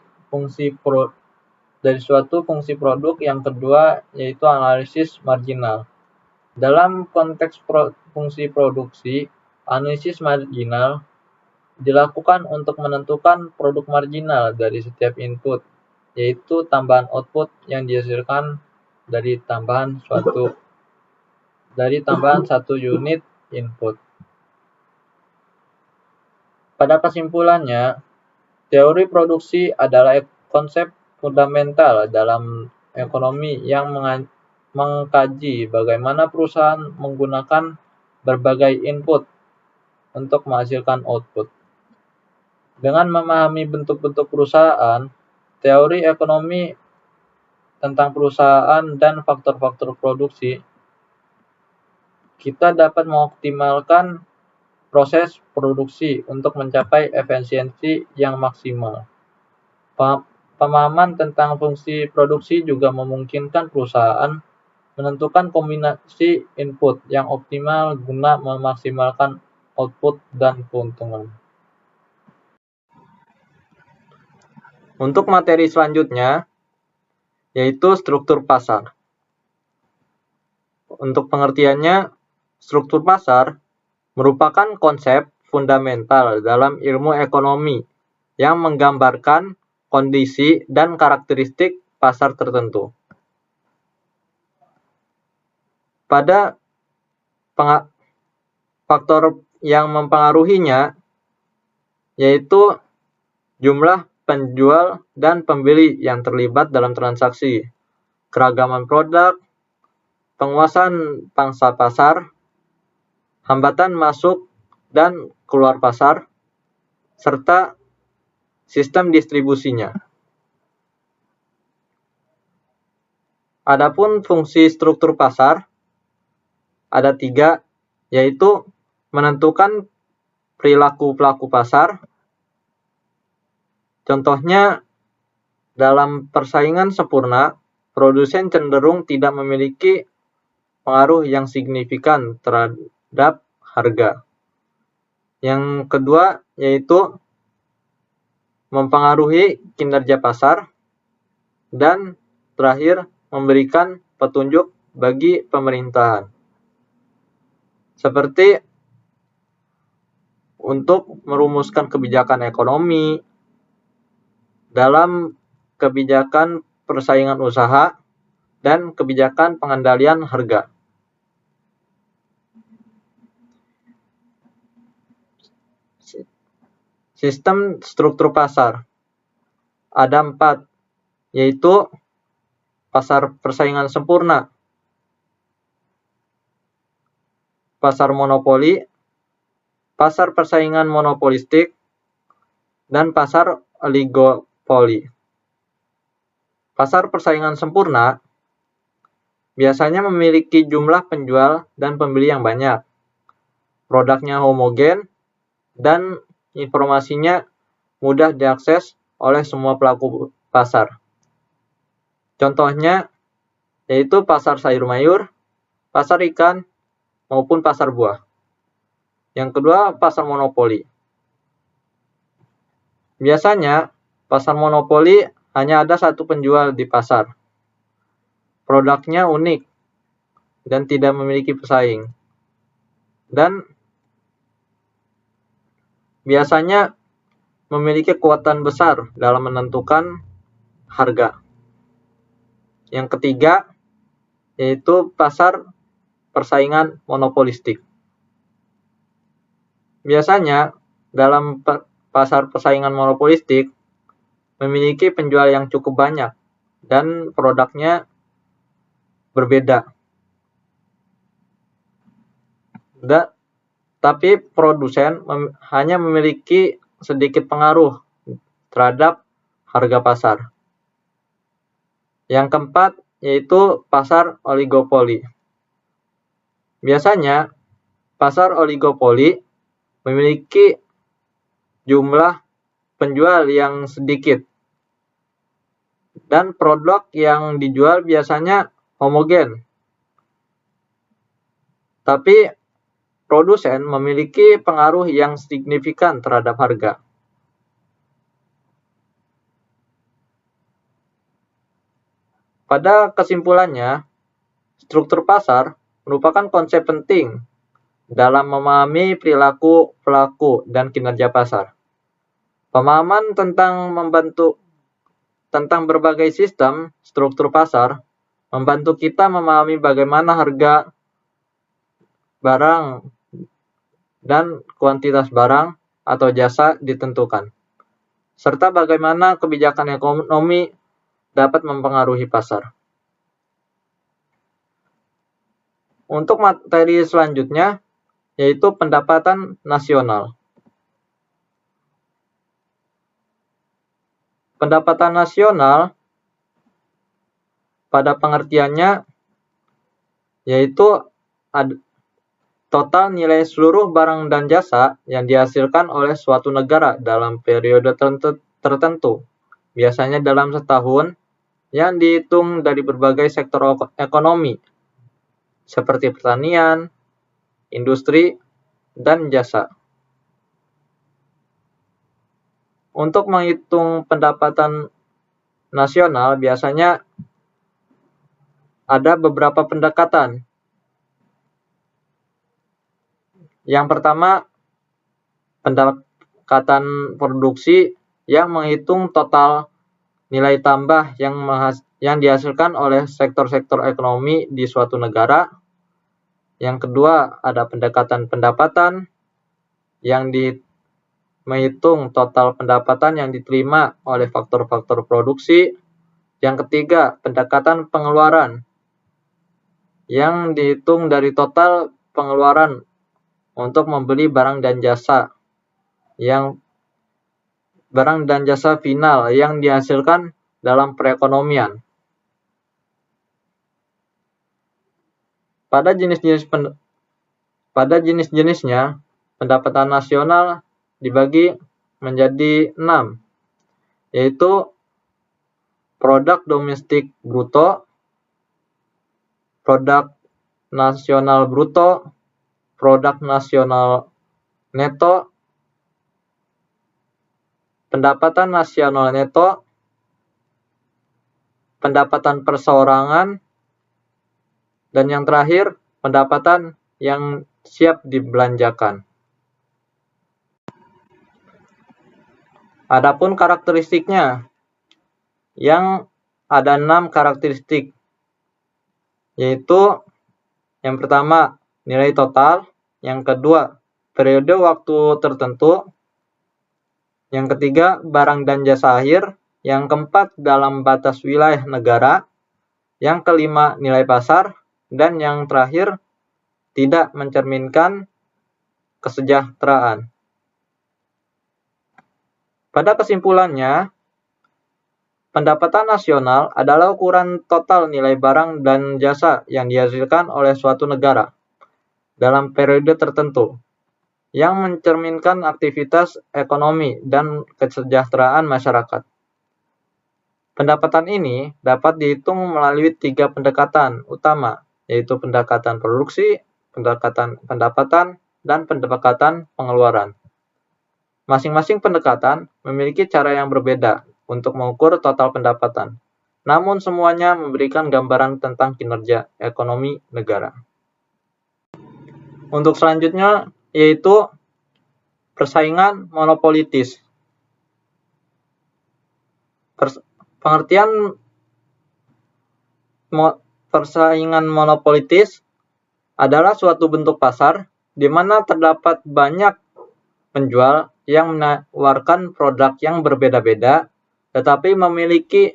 suatu fungsi produk yang kedua yaitu analisis marginal. Dalam konteks fungsi produksi, analisis marginal dilakukan untuk menentukan produk marginal dari setiap input, yaitu tambahan output yang dihasilkan dari tambahan satu unit input. Pada kesimpulannya, teori produksi adalah konsep fundamental dalam ekonomi yang mengkaji bagaimana perusahaan menggunakan berbagai input untuk menghasilkan output. Dengan memahami bentuk-bentuk perusahaan, teori ekonomi tentang perusahaan dan faktor-faktor produksi, kita dapat mengoptimalkan proses produksi untuk mencapai efisiensi yang maksimal. Pemahaman tentang fungsi produksi juga memungkinkan perusahaan menentukan kombinasi input yang optimal guna memaksimalkan output dan keuntungan. Untuk materi selanjutnya, yaitu struktur pasar. Untuk pengertiannya, struktur pasar merupakan konsep fundamental dalam ilmu ekonomi yang menggambarkan kondisi dan karakteristik pasar tertentu. Pada faktor yang mempengaruhinya yaitu jumlah penjual dan pembeli yang terlibat dalam transaksi, keragaman produk, penguasaan pangsa pasar, hambatan masuk dan keluar pasar, serta sistem distribusinya. Adapun fungsi struktur pasar ada 3, yaitu menentukan perilaku pelaku pasar. Contohnya, dalam persaingan sempurna, produsen cenderung tidak memiliki pengaruh yang signifikan terhadap harga. Yang kedua, yaitu mempengaruhi kinerja pasar. Dan terakhir, memberikan petunjuk bagi pemerintahan. Seperti untuk merumuskan kebijakan ekonomi, dalam kebijakan persaingan usaha, dan kebijakan pengendalian harga. Sistem struktur pasar ada 4, yaitu pasar persaingan sempurna, pasar monopoli, pasar persaingan monopolistik, dan pasar oligopoli. Pasar persaingan sempurna biasanya memiliki jumlah penjual dan pembeli yang banyak, produknya homogen, dan informasinya mudah diakses oleh semua pelaku pasar. Contohnya yaitu pasar sayur mayur, pasar ikan, maupun pasar buah. Yang kedua, pasar monopoli. Biasanya, pasar monopoli hanya ada satu penjual di pasar. Produknya unik dan tidak memiliki pesaing. Dan biasanya memiliki kekuatan besar dalam menentukan harga. Yang ketiga, yaitu pasar persaingan monopolistik. Biasanya, dalam pasar persaingan monopolistik memiliki penjual yang cukup banyak dan produknya berbeda. Tapi produsen hanya memiliki sedikit pengaruh terhadap harga pasar. Yang keempat, yaitu pasar oligopoli. Biasanya, pasar oligopoli memiliki jumlah penjual yang sedikit dan produk yang dijual biasanya homogen. Tapi produsen memiliki pengaruh yang signifikan terhadap harga. Pada kesimpulannya, struktur pasar merupakan konsep penting dalam memahami perilaku pelaku dan kinerja pasar. Pemahaman tentang berbagai sistem struktur pasar membantu kita memahami bagaimana harga barang dan kuantitas barang atau jasa ditentukan, serta bagaimana kebijakan ekonomi dapat mempengaruhi pasar. Untuk materi selanjutnya, yaitu pendapatan nasional. Pendapatan nasional pada pengertiannya yaitu total nilai seluruh barang dan jasa yang dihasilkan oleh suatu negara dalam periode tertentu, biasanya dalam setahun, yang dihitung dari berbagai sektor ekonomi, seperti pertanian, industri, dan jasa. Untuk menghitung pendapatan nasional, biasanya ada beberapa pendekatan. Yang pertama, pendekatan produksi yang menghitung total nilai tambah yang dihasilkan oleh sektor-sektor ekonomi di suatu negara. Yang kedua, ada pendekatan pendapatan yang menghitung total pendapatan yang diterima oleh faktor-faktor produksi. Yang ketiga, pendekatan pengeluaran yang dihitung dari total pengeluaran untuk membeli barang dan jasa final yang dihasilkan dalam perekonomian. Pada jenis-jenisnya, pendapatan nasional dibagi menjadi 6, yaitu produk domestik bruto, produk nasional bruto, produk nasional neto, pendapatan nasional neto, pendapatan perseorangan, dan yang terakhir, pendapatan yang siap dibelanjakan. Adapun karakteristiknya, yang ada 6 karakteristik, yaitu yang pertama, nilai total, yang kedua, periode waktu tertentu, yang ketiga, barang dan jasa akhir, yang keempat, dalam batas wilayah negara, yang kelima, nilai pasar, dan yang terakhir, tidak mencerminkan kesejahteraan. Pada kesimpulannya, pendapatan nasional adalah ukuran total nilai barang dan jasa yang dihasilkan oleh suatu negara dalam periode tertentu, yang mencerminkan aktivitas ekonomi dan kesejahteraan masyarakat. Pendapatan ini dapat dihitung melalui 3 pendekatan utama, yaitu pendekatan produksi, pendekatan pendapatan, dan pendekatan pengeluaran. Masing-masing pendekatan memiliki cara yang berbeda untuk mengukur total pendapatan, namun semuanya memberikan gambaran tentang kinerja ekonomi negara. Untuk selanjutnya yaitu persaingan monopolitis. Pengertian persaingan monopolitis adalah suatu bentuk pasar di mana terdapat banyak penjual yang menawarkan produk yang berbeda-beda, tetapi memiliki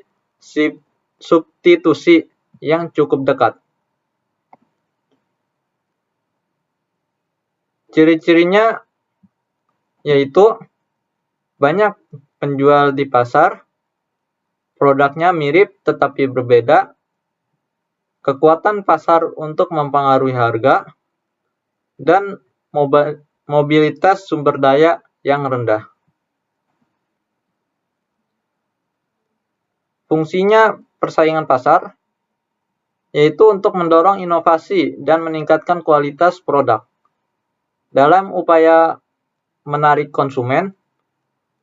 substitusi yang cukup dekat. Ciri-cirinya yaitu banyak penjual di pasar, produknya mirip tetapi berbeda, kekuatan pasar untuk mempengaruhi harga, dan mobilitas sumber daya yang rendah. Fungsinya persaingan pasar yaitu untuk mendorong inovasi dan meningkatkan kualitas produk. Dalam upaya menarik konsumen,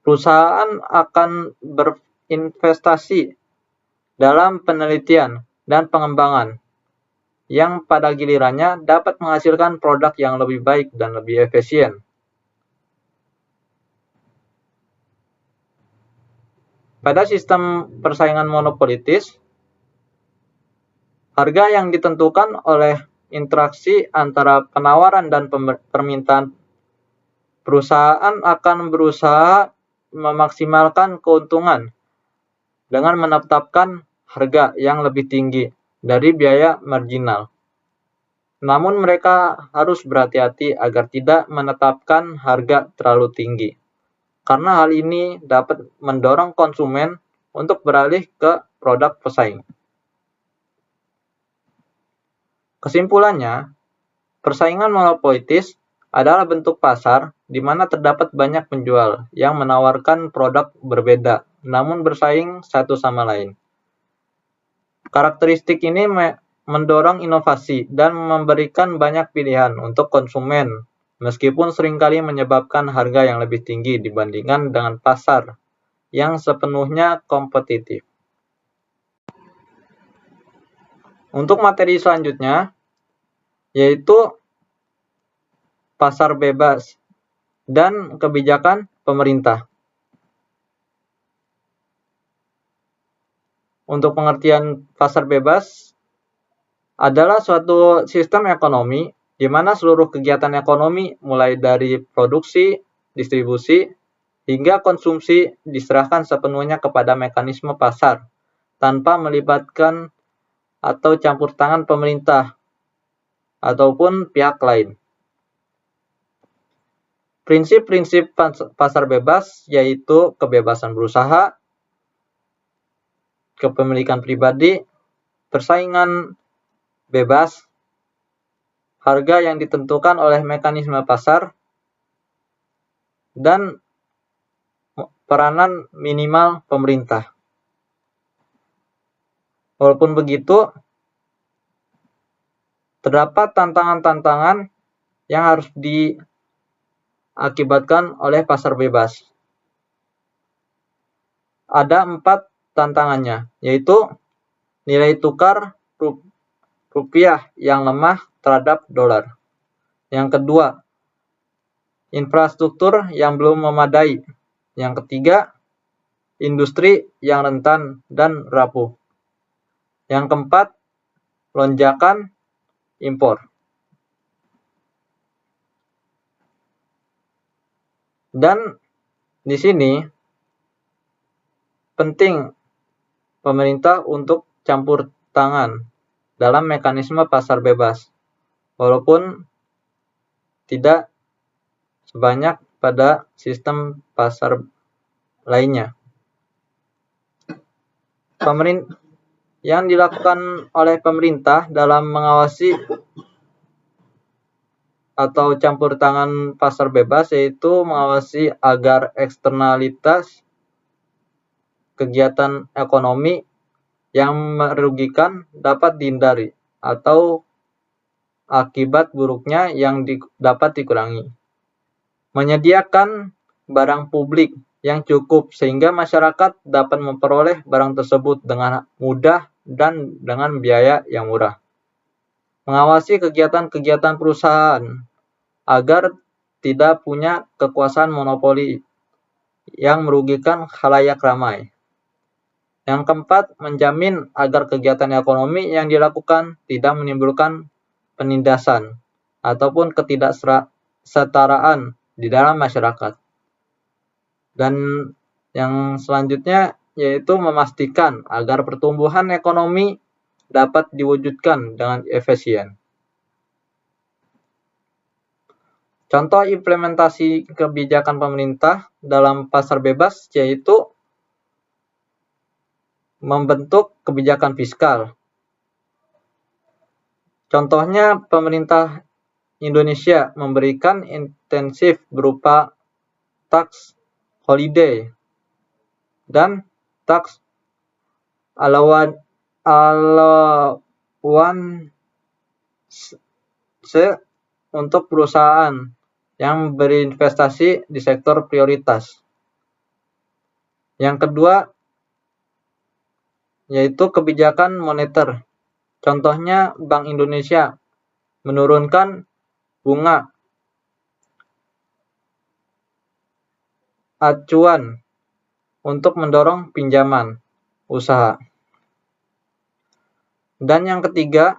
perusahaan akan berinvestasi dalam penelitian dan pengembangan yang pada gilirannya dapat menghasilkan produk yang lebih baik dan lebih efisien. Pada sistem persaingan monopolitis, Harga yang ditentukan oleh interaksi antara penawaran dan permintaan. Perusahaan akan berusaha memaksimalkan keuntungan dengan menetapkan harga yang lebih tinggi dari biaya marginal. Namun mereka harus berhati-hati agar tidak menetapkan harga terlalu tinggi, karena hal ini dapat mendorong konsumen untuk beralih ke produk pesaing. Kesimpulannya, persaingan monopolitis adalah bentuk pasar di mana terdapat banyak penjual yang menawarkan produk berbeda namun bersaing satu sama lain. Karakteristik ini mendorong inovasi dan memberikan banyak pilihan untuk konsumen, meskipun seringkali menyebabkan harga yang lebih tinggi dibandingkan dengan pasar yang sepenuhnya kompetitif. Untuk materi selanjutnya, yaitu pasar bebas dan kebijakan pemerintah. Untuk pengertian pasar bebas adalah suatu sistem ekonomi di mana seluruh kegiatan ekonomi mulai dari produksi, distribusi, hingga konsumsi diserahkan sepenuhnya kepada mekanisme pasar tanpa melibatkan atau campur tangan pemerintah ataupun pihak lain. Prinsip-prinsip pasar bebas yaitu kebebasan berusaha, kepemilikan pribadi, persaingan bebas, harga yang ditentukan oleh mekanisme pasar, dan peranan minimal pemerintah. Walaupun begitu, terdapat tantangan-tantangan yang harus diakibatkan oleh pasar bebas. Ada 4 tantangannya, yaitu nilai tukar rupiah yang lemah terhadap dolar. Yang kedua, infrastruktur yang belum memadai. Yang ketiga, industri yang rentan dan rapuh. Yang keempat, lonjakan impor. Dan di sini penting pemerintah untuk campur tangan dalam mekanisme pasar bebas, walaupun tidak sebanyak pada sistem pasar lainnya. Yang dilakukan oleh pemerintah dalam mengawasi atau campur tangan pasar bebas yaitu mengawasi agar eksternalitas kegiatan ekonomi yang merugikan dapat dihindari atau akibat buruknya yang dapat dikurangi. Menyediakan barang publik yang cukup sehingga masyarakat dapat memperoleh barang tersebut dengan mudah dan dengan biaya yang murah. Mengawasi kegiatan-kegiatan perusahaan agar tidak punya kekuasaan monopoli yang merugikan khalayak ramai. Yang keempat, menjamin agar kegiatan ekonomi yang dilakukan tidak menimbulkan penindasan ataupun ketidaksetaraan di dalam masyarakat. Dan yang selanjutnya yaitu memastikan agar pertumbuhan ekonomi dapat diwujudkan dengan efisien. Contoh implementasi kebijakan pemerintah dalam pasar bebas yaitu membentuk kebijakan fiskal. Contohnya pemerintah Indonesia memberikan intensif berupa tax holiday dan tax allowance untuk perusahaan yang berinvestasi di sektor prioritas. Yang kedua yaitu kebijakan moneter. Contohnya Bank Indonesia menurunkan bunga acuan untuk mendorong pinjaman usaha. Dan yang ketiga,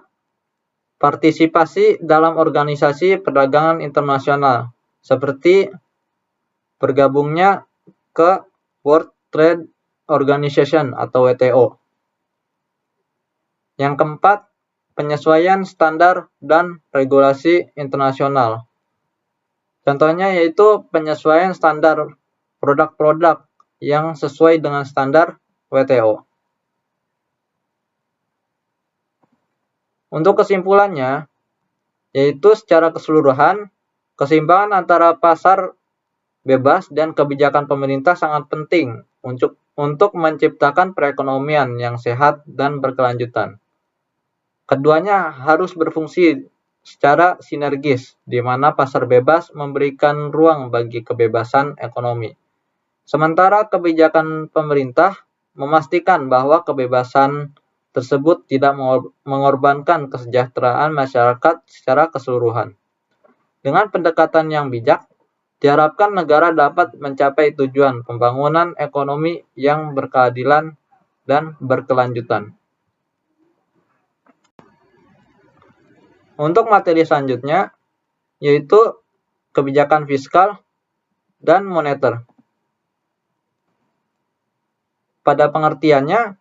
partisipasi dalam organisasi perdagangan internasional, seperti bergabungnya ke World Trade Organization atau WTO. Yang keempat, penyesuaian standar dan regulasi internasional. Contohnya yaitu penyesuaian standar produk-produk yang sesuai dengan standar WTO. Untuk kesimpulannya, yaitu secara keseluruhan, keseimbangan antara pasar bebas dan kebijakan pemerintah sangat penting untuk menciptakan perekonomian yang sehat dan berkelanjutan. Keduanya harus berfungsi secara sinergis, di mana pasar bebas memberikan ruang bagi kebebasan ekonomi. Sementara kebijakan pemerintah memastikan bahwa kebebasan tersebut tidak mengorbankan kesejahteraan masyarakat secara keseluruhan. Dengan pendekatan yang bijak, diharapkan negara dapat mencapai tujuan pembangunan ekonomi yang berkeadilan dan berkelanjutan. Untuk materi selanjutnya, yaitu kebijakan fiskal dan moneter. Pada pengertiannya,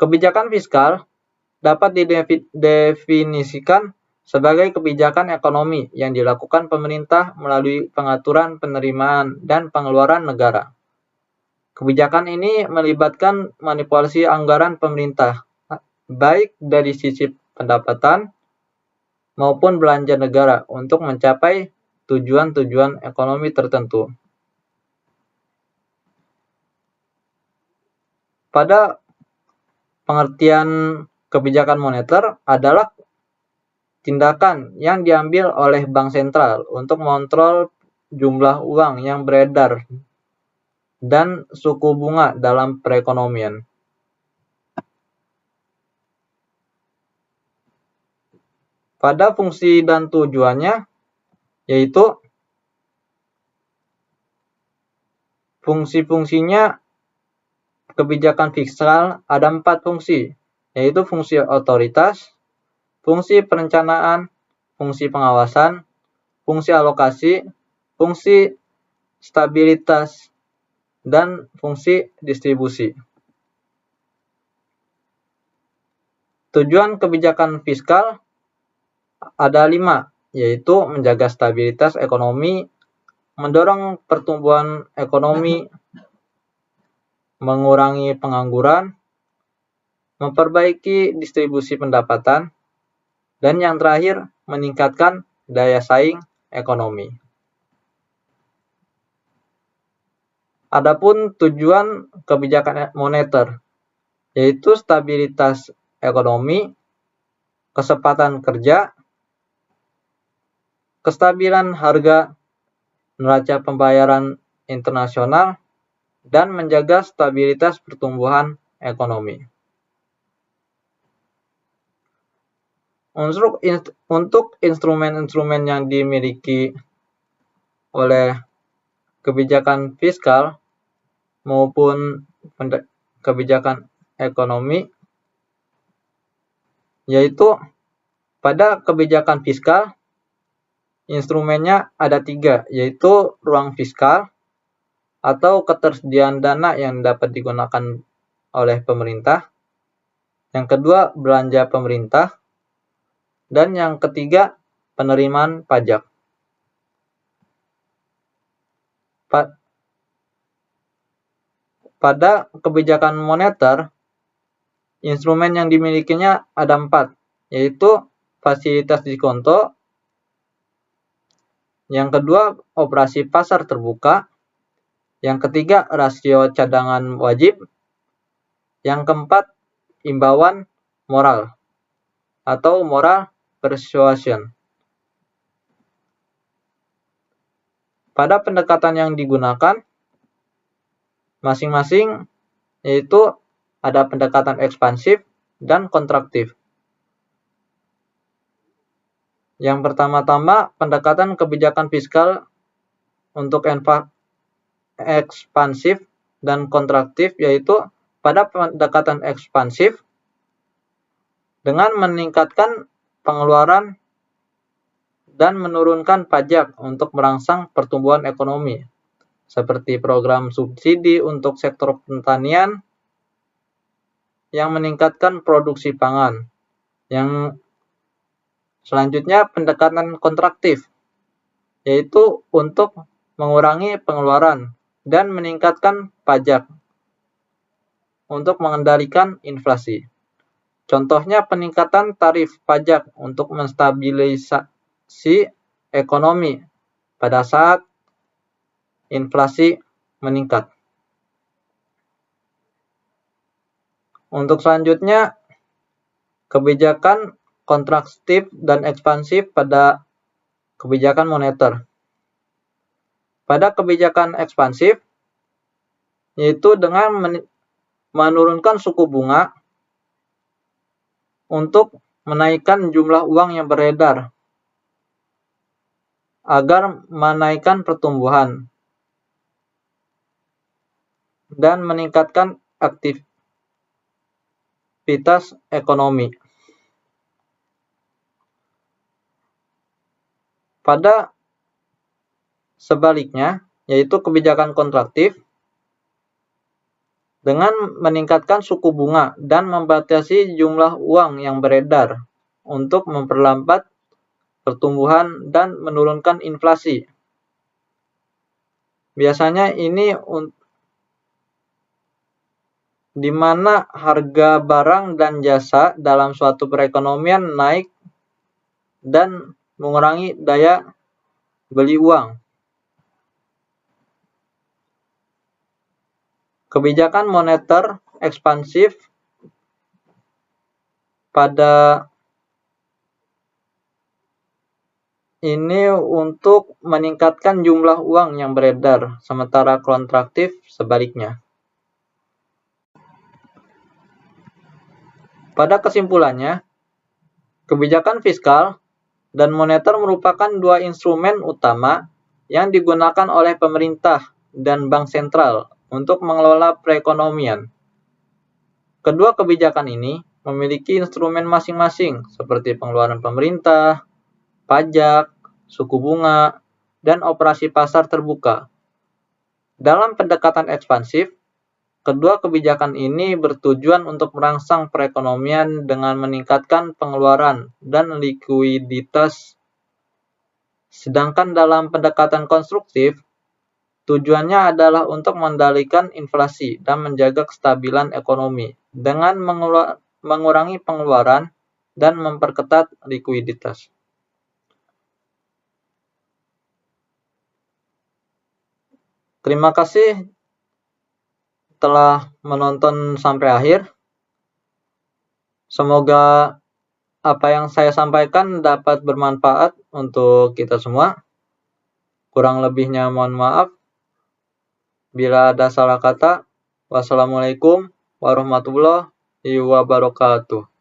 kebijakan fiskal dapat didefinisikan sebagai kebijakan ekonomi yang dilakukan pemerintah melalui pengaturan penerimaan dan pengeluaran negara. Kebijakan ini melibatkan manipulasi anggaran pemerintah, baik dari sisi pendapatan maupun belanja negara untuk mencapai tujuan-tujuan ekonomi tertentu. Pada pengertian kebijakan moneter adalah tindakan yang diambil oleh bank sentral untuk mengontrol jumlah uang yang beredar dan suku bunga dalam perekonomian. Pada fungsi dan tujuannya, yaitu fungsi-fungsinya kebijakan fiskal ada 4 fungsi, yaitu fungsi otoritas, fungsi perencanaan, fungsi pengawasan, fungsi alokasi, fungsi stabilitas, dan fungsi distribusi. Tujuan kebijakan fiskal ada 5, yaitu menjaga stabilitas ekonomi, mendorong pertumbuhan ekonomi, mengurangi pengangguran, memperbaiki distribusi pendapatan, dan yang terakhir, meningkatkan daya saing ekonomi. Adapun tujuan kebijakan moneter, yaitu stabilitas ekonomi, kesempatan kerja, kestabilan harga neraca pembayaran internasional, dan menjaga stabilitas pertumbuhan ekonomi. Untuk instrumen-instrumen yang dimiliki oleh kebijakan fiskal maupun kebijakan ekonomi, yaitu pada kebijakan fiskal, instrumennya ada 3, yaitu ruang fiskal atau ketersediaan dana yang dapat digunakan oleh pemerintah. Yang kedua, belanja pemerintah. Dan yang ketiga, penerimaan pajak. Pada kebijakan moneter, instrumen yang dimilikinya ada 4, yaitu fasilitas diskonto. Yang kedua, operasi pasar terbuka. Yang ketiga, rasio cadangan wajib. Yang keempat, imbauan moral atau moral persuasion. Pada pendekatan yang digunakan, masing-masing yaitu ada pendekatan ekspansif dan kontraktif. Yang pertama-tama, pendekatan kebijakan fiskal untuk ekspansif dan kontraktif, yaitu pada pendekatan ekspansif, dengan meningkatkan pengeluaran dan menurunkan pajak untuk merangsang pertumbuhan ekonomi, seperti program subsidi untuk sektor pertanian yang meningkatkan produksi pangan. Yang selanjutnya pendekatan kontraktif, yaitu untuk mengurangi pengeluaran dan meningkatkan pajak untuk mengendalikan inflasi. Contohnya peningkatan tarif pajak untuk menstabilisasi ekonomi pada saat inflasi meningkat. Untuk selanjutnya, kebijakan kontraktif dan ekspansif pada kebijakan moneter. Pada kebijakan ekspansif, yaitu dengan menurunkan suku bunga untuk menaikkan jumlah uang yang beredar agar menaikkan pertumbuhan dan meningkatkan aktivitas ekonomi. Pada sebaliknya, yaitu kebijakan kontraktif, dengan meningkatkan suku bunga dan membatasi jumlah uang yang beredar untuk memperlambat pertumbuhan dan menurunkan inflasi. Biasanya ini di mana harga barang dan jasa dalam suatu perekonomian naik dan mengurangi daya beli uang. Kebijakan moneter ekspansif pada ini untuk meningkatkan jumlah uang yang beredar, sementara kontraktif sebaliknya. Pada kesimpulannya, kebijakan fiskal dan moneter merupakan dua instrumen utama yang digunakan oleh pemerintah dan bank sentral untuk mengelola perekonomian. Kedua kebijakan ini memiliki instrumen masing-masing seperti pengeluaran pemerintah, pajak, suku bunga, dan operasi pasar terbuka. Dalam pendekatan ekspansif, kedua kebijakan ini bertujuan untuk merangsang perekonomian dengan meningkatkan pengeluaran dan likuiditas. Sedangkan dalam pendekatan konstruktif, tujuannya adalah untuk mengendalikan inflasi dan menjaga kestabilan ekonomi dengan mengurangi pengeluaran dan memperketat likuiditas. Terima kasih telah menonton sampai akhir. Semoga apa yang saya sampaikan dapat bermanfaat untuk kita semua. Kurang lebihnya mohon maaf. Bila ada salah kata, wassalamualaikum warahmatullahi wabarakatuh.